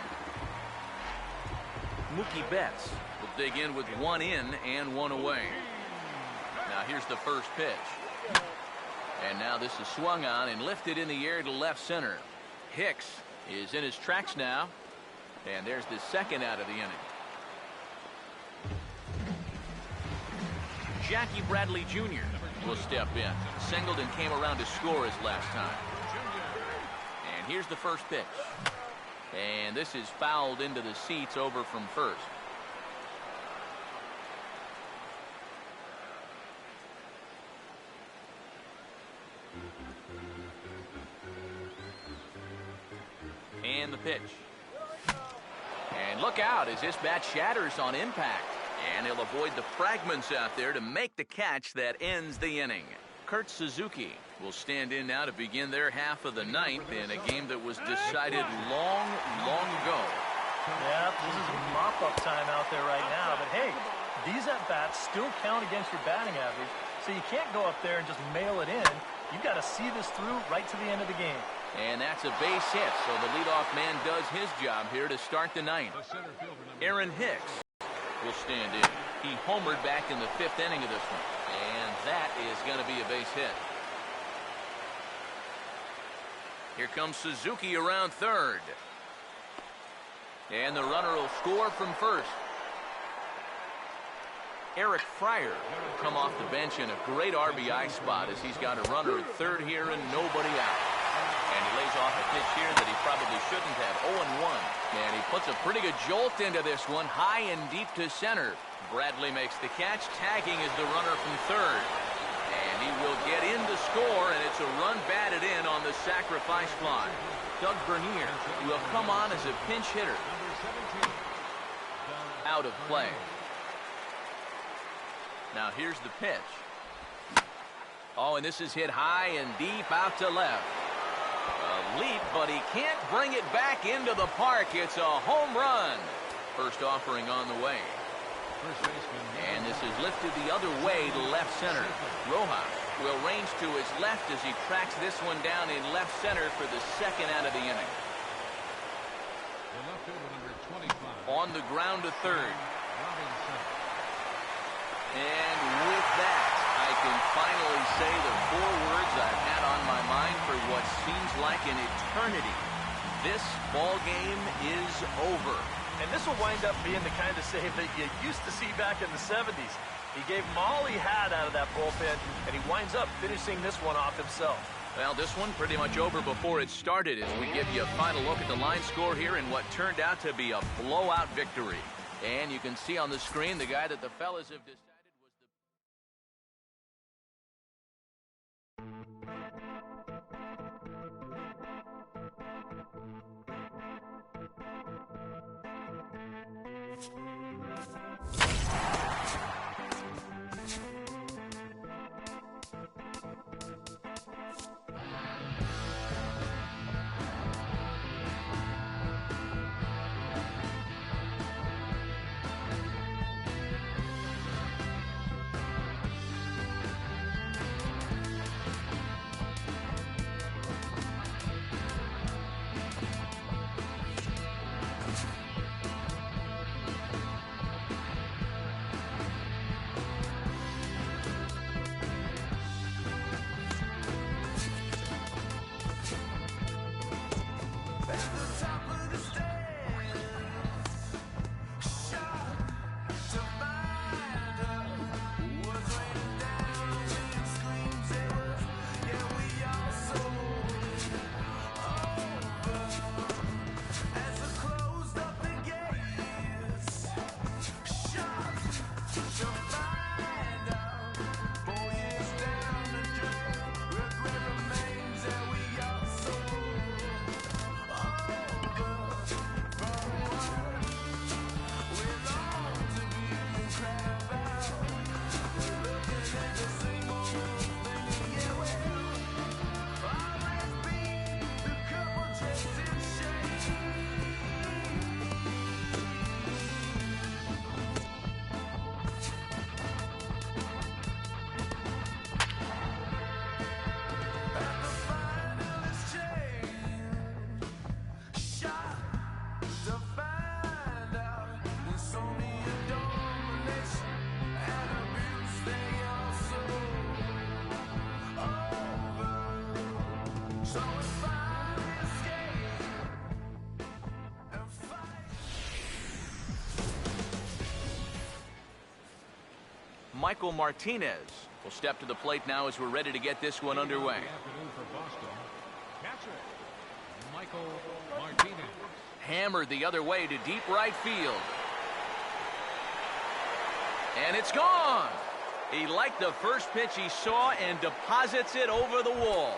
Mookie Betts will dig in with 1 in and 1 away. Now here's the first pitch. And now this is swung on and lifted in the air to left center. Hicks is in his tracks now. And there's the second out of the inning. Jackie Bradley Jr. will step in. Singled and came around to score his last time. And here's the first pitch. And this is fouled into the seats over from first. And the pitch. And look out as this bat shatters on impact. And he'll avoid the fragments out there to make the catch that ends the inning. Kurt Suzuki will stand in now to begin their half of the ninth in a game that was decided long, long ago. Yeah, this is mop-up time out there right now. But hey, these at-bats still count against your batting average, so you can't go up there and just mail it in. You've got to see this through right to the end of the game. And that's a base hit, so the leadoff man does his job here to start the ninth. Aaron Hicks will stand in. He homered back in the fifth inning of this one, and that is going to be a base hit. Here comes Suzuki around third. And the runner will score from first. Eric Fryer will come off the bench in a great RBI spot as he's got a runner at third here and nobody out. And he lays off a pitch here that he probably shouldn't have. 0-1. And he puts a pretty good jolt into this one, high and deep to center. Bradley makes the catch. Tagging is the runner from third. And he will get in to score, and it's a run batted in on the sacrifice fly. Doug Bernier will come on as a pinch hitter. Out of play. Now here's the pitch. Oh, and this is hit high and deep out to left. A leap, but he can't bring it back into the park. It's a home run. First offering on the way. And this is lifted the other way to left center. Rojas will range to his left as he tracks this one down in left center for the second out of the inning. On the ground to third. And with that, I can finally say the four words I've had on my mind for what seems like an eternity. This ball game is over. And this will wind up being the kind of save that you used to see back in the 70s. He gave him all he had out of that bullpen, and he winds up finishing this one off himself. Well, this one pretty much over before it started as we give you a final look at the line score here in what turned out to be a blowout victory. And you can see on the screen the guy that the fellas have decided was the... Michael Martinez will step to the plate now as we're ready to get this one underway. Michael Martinez. Hammered the other way to deep right field. And it's gone. He liked the first pitch he saw and deposits it over the wall.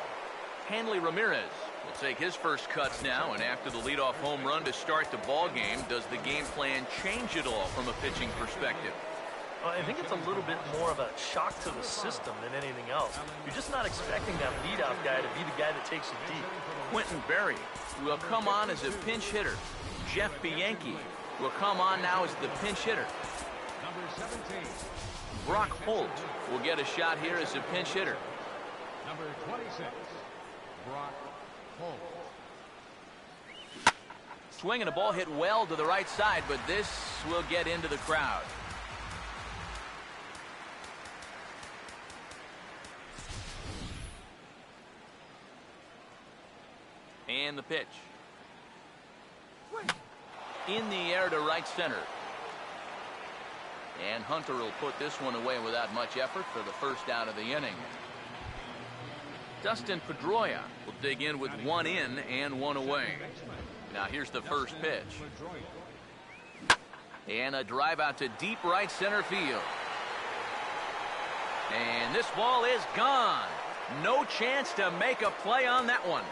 Hanley Ramirez will take his first cuts now, and after the leadoff home run to start the ball game, does the game plan change at all from a pitching perspective? Well, I think it's a little bit more of a shock to the system than anything else. You're just not expecting that leadoff guy to be the guy that takes it deep. Quentin Berry will come on as a pinch hitter. Jeff Bianchi will come on now as the pinch hitter. Number 17. Brock Holt will get a shot here as a pinch hitter. Number 26. Brock Holt. Swinging a ball hit well to the right side, but this will get into the crowd. And the pitch. In the air to right center. And Hunter will put this one away without much effort for the first out of the inning. Dustin Pedroia will dig in with one in and one away. Now here's the first pitch. And a drive out to deep right center field. And this ball is gone. No chance to make a play on that one.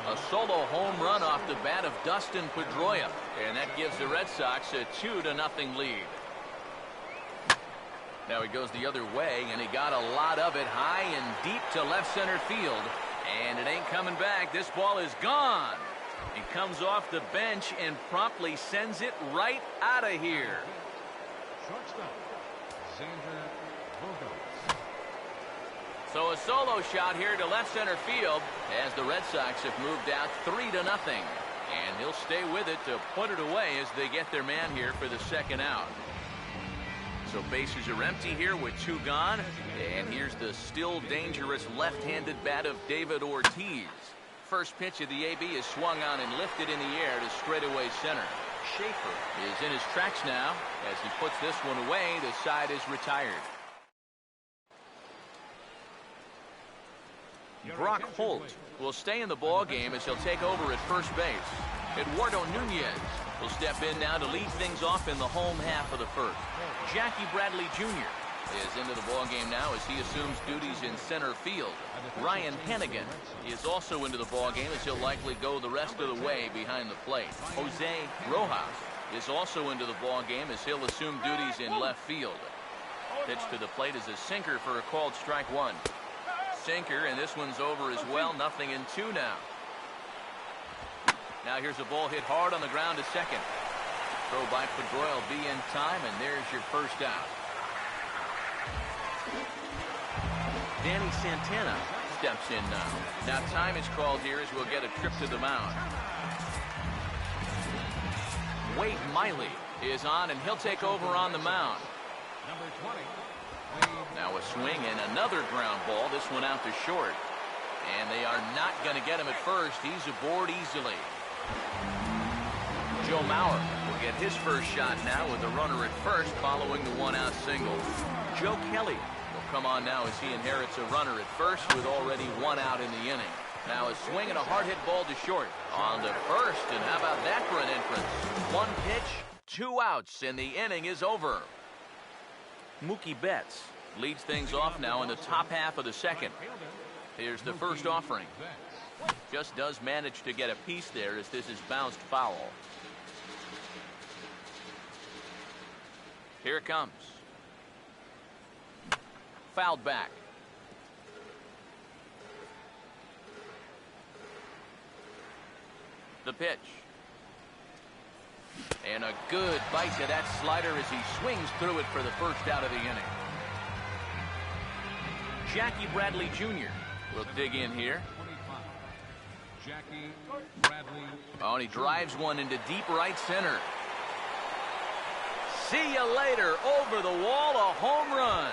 A solo home run off the bat of Dustin Pedroia, and that gives the Red Sox a 2-0 lead. Now he goes the other way, and he got a lot of it high and deep to left center field, and it ain't coming back. This ball is gone. He comes off the bench and promptly sends it right out of here. Shortstop, Xander Bogaerts. So a solo shot here to left center field as the Red Sox have moved out 3-0. And he'll stay with it to put it away as they get their man here for the second out. So bases are empty here with two gone. And here's the still dangerous left-handed bat of David Ortiz. First pitch of the AB is swung on and lifted in the air to straightaway center. Schaefer is in his tracks now. As he puts this one away, the side is retired. Brock Holt will stay in the ball game as he'll take over at first base. Eduardo Nunez will step in now to lead things off in the home half of the first. Jackie Bradley Jr. is into the ball game now as he assumes duties in center field. Ryan Hennigan is also into the ball game as he'll likely go the rest of the way behind the plate. Jose Rojas is also into the ball game as he'll assume duties in left field. Pitch to the plate is a sinker for a called strike one. Sinker, and this one's over as well. 0-2 now. Now here's a ball hit hard on the ground to second. Throw by Pedroia will be in time, and there's your first out. Danny Santana steps in now. Now time is called here as we'll get a trip to the mound. Wade Miley is on, and he'll take over on the mound. Number 20. Now a swing and another ground ball. This one out to short. And they are not going to get him at first. He's aboard easily. Joe Mauer will get his first shot now with a runner at first following the one-out single. Joe Kelly will come on now as he inherits a runner at first with already one out in the inning. Now a swing and a hard hit ball to short on the first. And how about that for an entrance? One pitch, two outs, and the inning is over. Mookie Betts leads things off now in the top half of the second. Here's the first offering. Just does manage to get a piece there as this is bounced foul. Here it comes. Fouled back. The pitch. And a good bite to that slider as he swings through it for the first out of the inning. Jackie Bradley Jr. will dig in here. 25. Jackie Bradley. Oh, and he drives one into deep right center. See you later. Over the wall, a home run.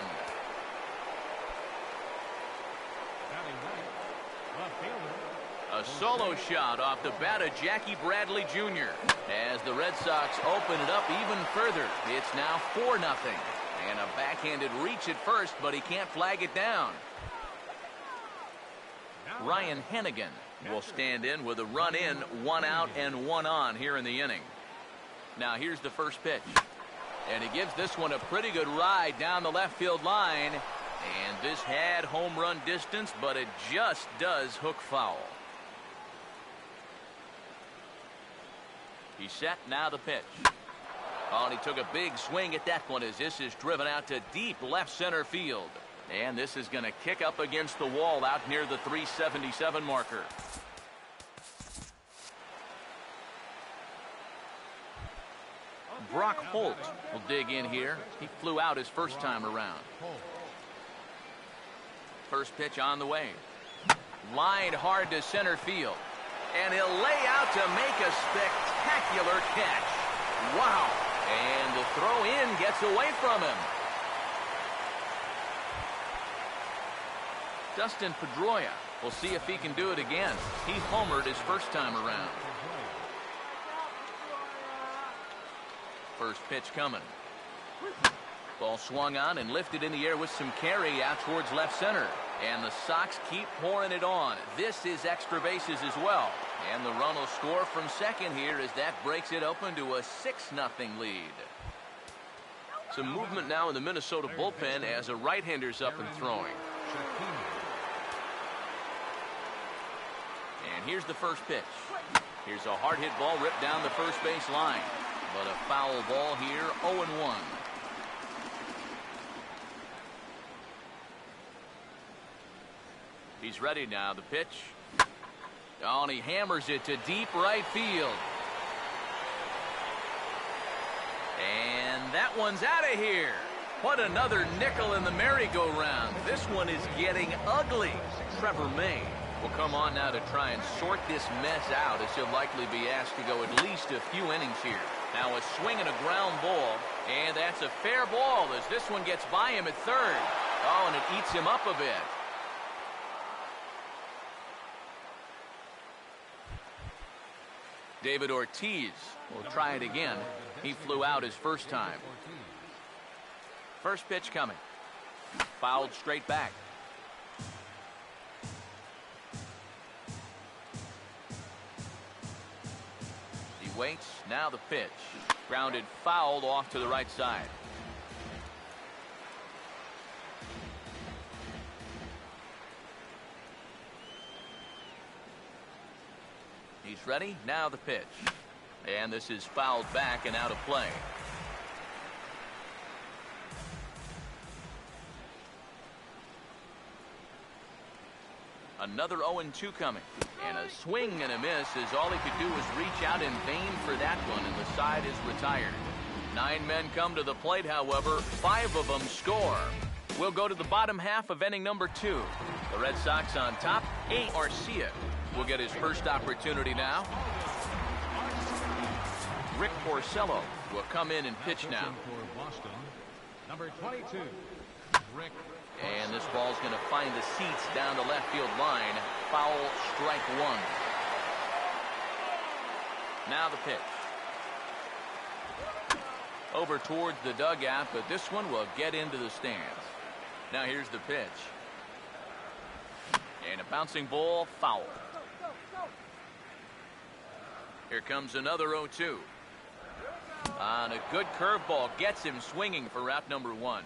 Batting right. Left fielder. A solo shot off the bat of Jackie Bradley Jr. As the Red Sox open it up even further. It's now 4-0. And a backhanded reach at first, but he can't flag it down. Ryan Hennigan will stand in with a run in, one out, and one on here in the inning. Now here's the first pitch. And he gives this one a pretty good ride down the left field line. And this had home run distance, but it just does hook foul. He's set, now the pitch. Oh, and he took a big swing at that one as this is driven out to deep left center field. And this is going to kick up against the wall out near the 377 marker. Brock Holt will dig in here. He flew out his first time around. First pitch on the way. Lined hard to center field. And he'll lay out to make a spectacular catch. Wow. And the throw in gets away from him. Dustin Pedroia. We'll see if he can do it again. He homered his first time around. First pitch coming. Ball swung on and lifted in the air with some carry out towards left center. And the Sox keep pouring it on. This is extra bases as well. And the run will score from second here as that breaks it open to a 6-0 lead. Some movement now in the Minnesota bullpen as a right-hander's up and throwing. And here's the first pitch. Here's a hard hit ball ripped down the first base line. But a foul ball here, 0-1. He's ready now, the pitch. Oh, and he hammers it to deep right field. And that one's out of here. What another nickel in the merry-go-round. This one is getting ugly. Trevor May will come on now to try and sort this mess out as he'll likely be asked to go at least a few innings here. Now a swing and a ground ball, and that's a fair ball as this one gets by him at third. Oh, and it eats him up a bit. David Ortiz will try it again. He flew out his first time. First pitch coming. Fouled straight back. He waits. Now the pitch. Grounded fouled off to the right side. He's ready. Now the pitch. And this is fouled back and out of play. Another 0-2 coming. And a swing and a miss as all he could do was reach out in vain for that one, and the side is retired. 9 men come to the plate, however. 5 of them score. We'll go to the bottom half of inning number 2. The Red Sox on top. Garcia will get his first opportunity now. Rick Porcello will come in and pitch now. For Boston, number 22, Rick. And this ball's going to find the seats down the left field line. Foul, strike 1. Now the pitch. Over towards the dugout, but this one will get into the stands. Now here's the pitch. And a bouncing ball, foul. Here comes another 0-2. And a good curveball gets him swinging for route number 1.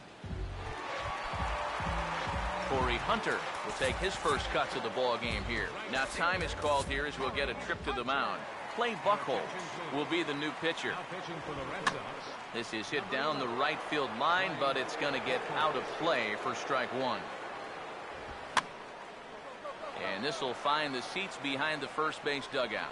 Corey Hunter will take his first cuts of the ball game here. Now time is called here as we'll get a trip to the mound. Clay Buchholz will be the new pitcher. Now pitching for the Red Sox. This is hit down the right field line, but it's going to get out of play for strike 1. And this will find the seats behind the first base dugout.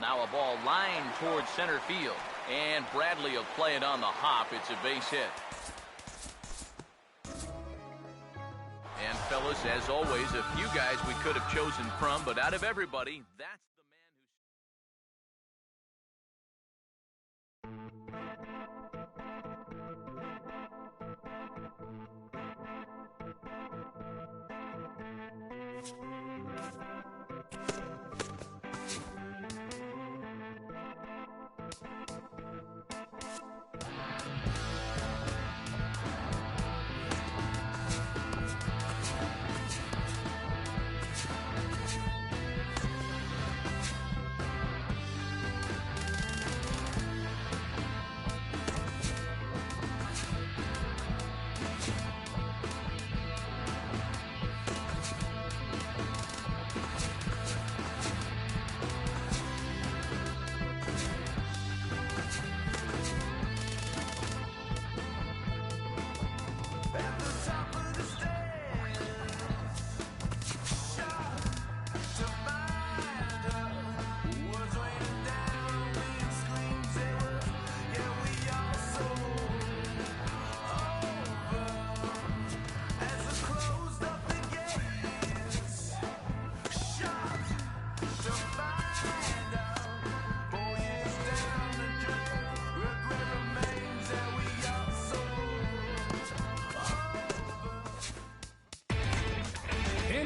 Now a ball lined towards center field. And Bradley will play it on the hop. It's a base hit. And fellas, as always, a few guys we could have chosen from, but out of everybody, that's the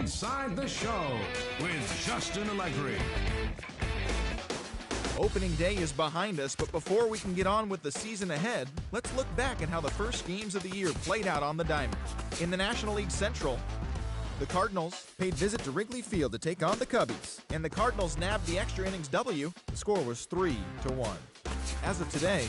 Inside the Show with Justin Allegri. Opening day is behind us, but before we can get on with the season ahead, let's look back at how the first games of the year played out on the diamond. In the National League Central, the Cardinals paid visit to Wrigley Field to take on the Cubbies, and the Cardinals nabbed the extra innings W. The score was 3-1. As of today,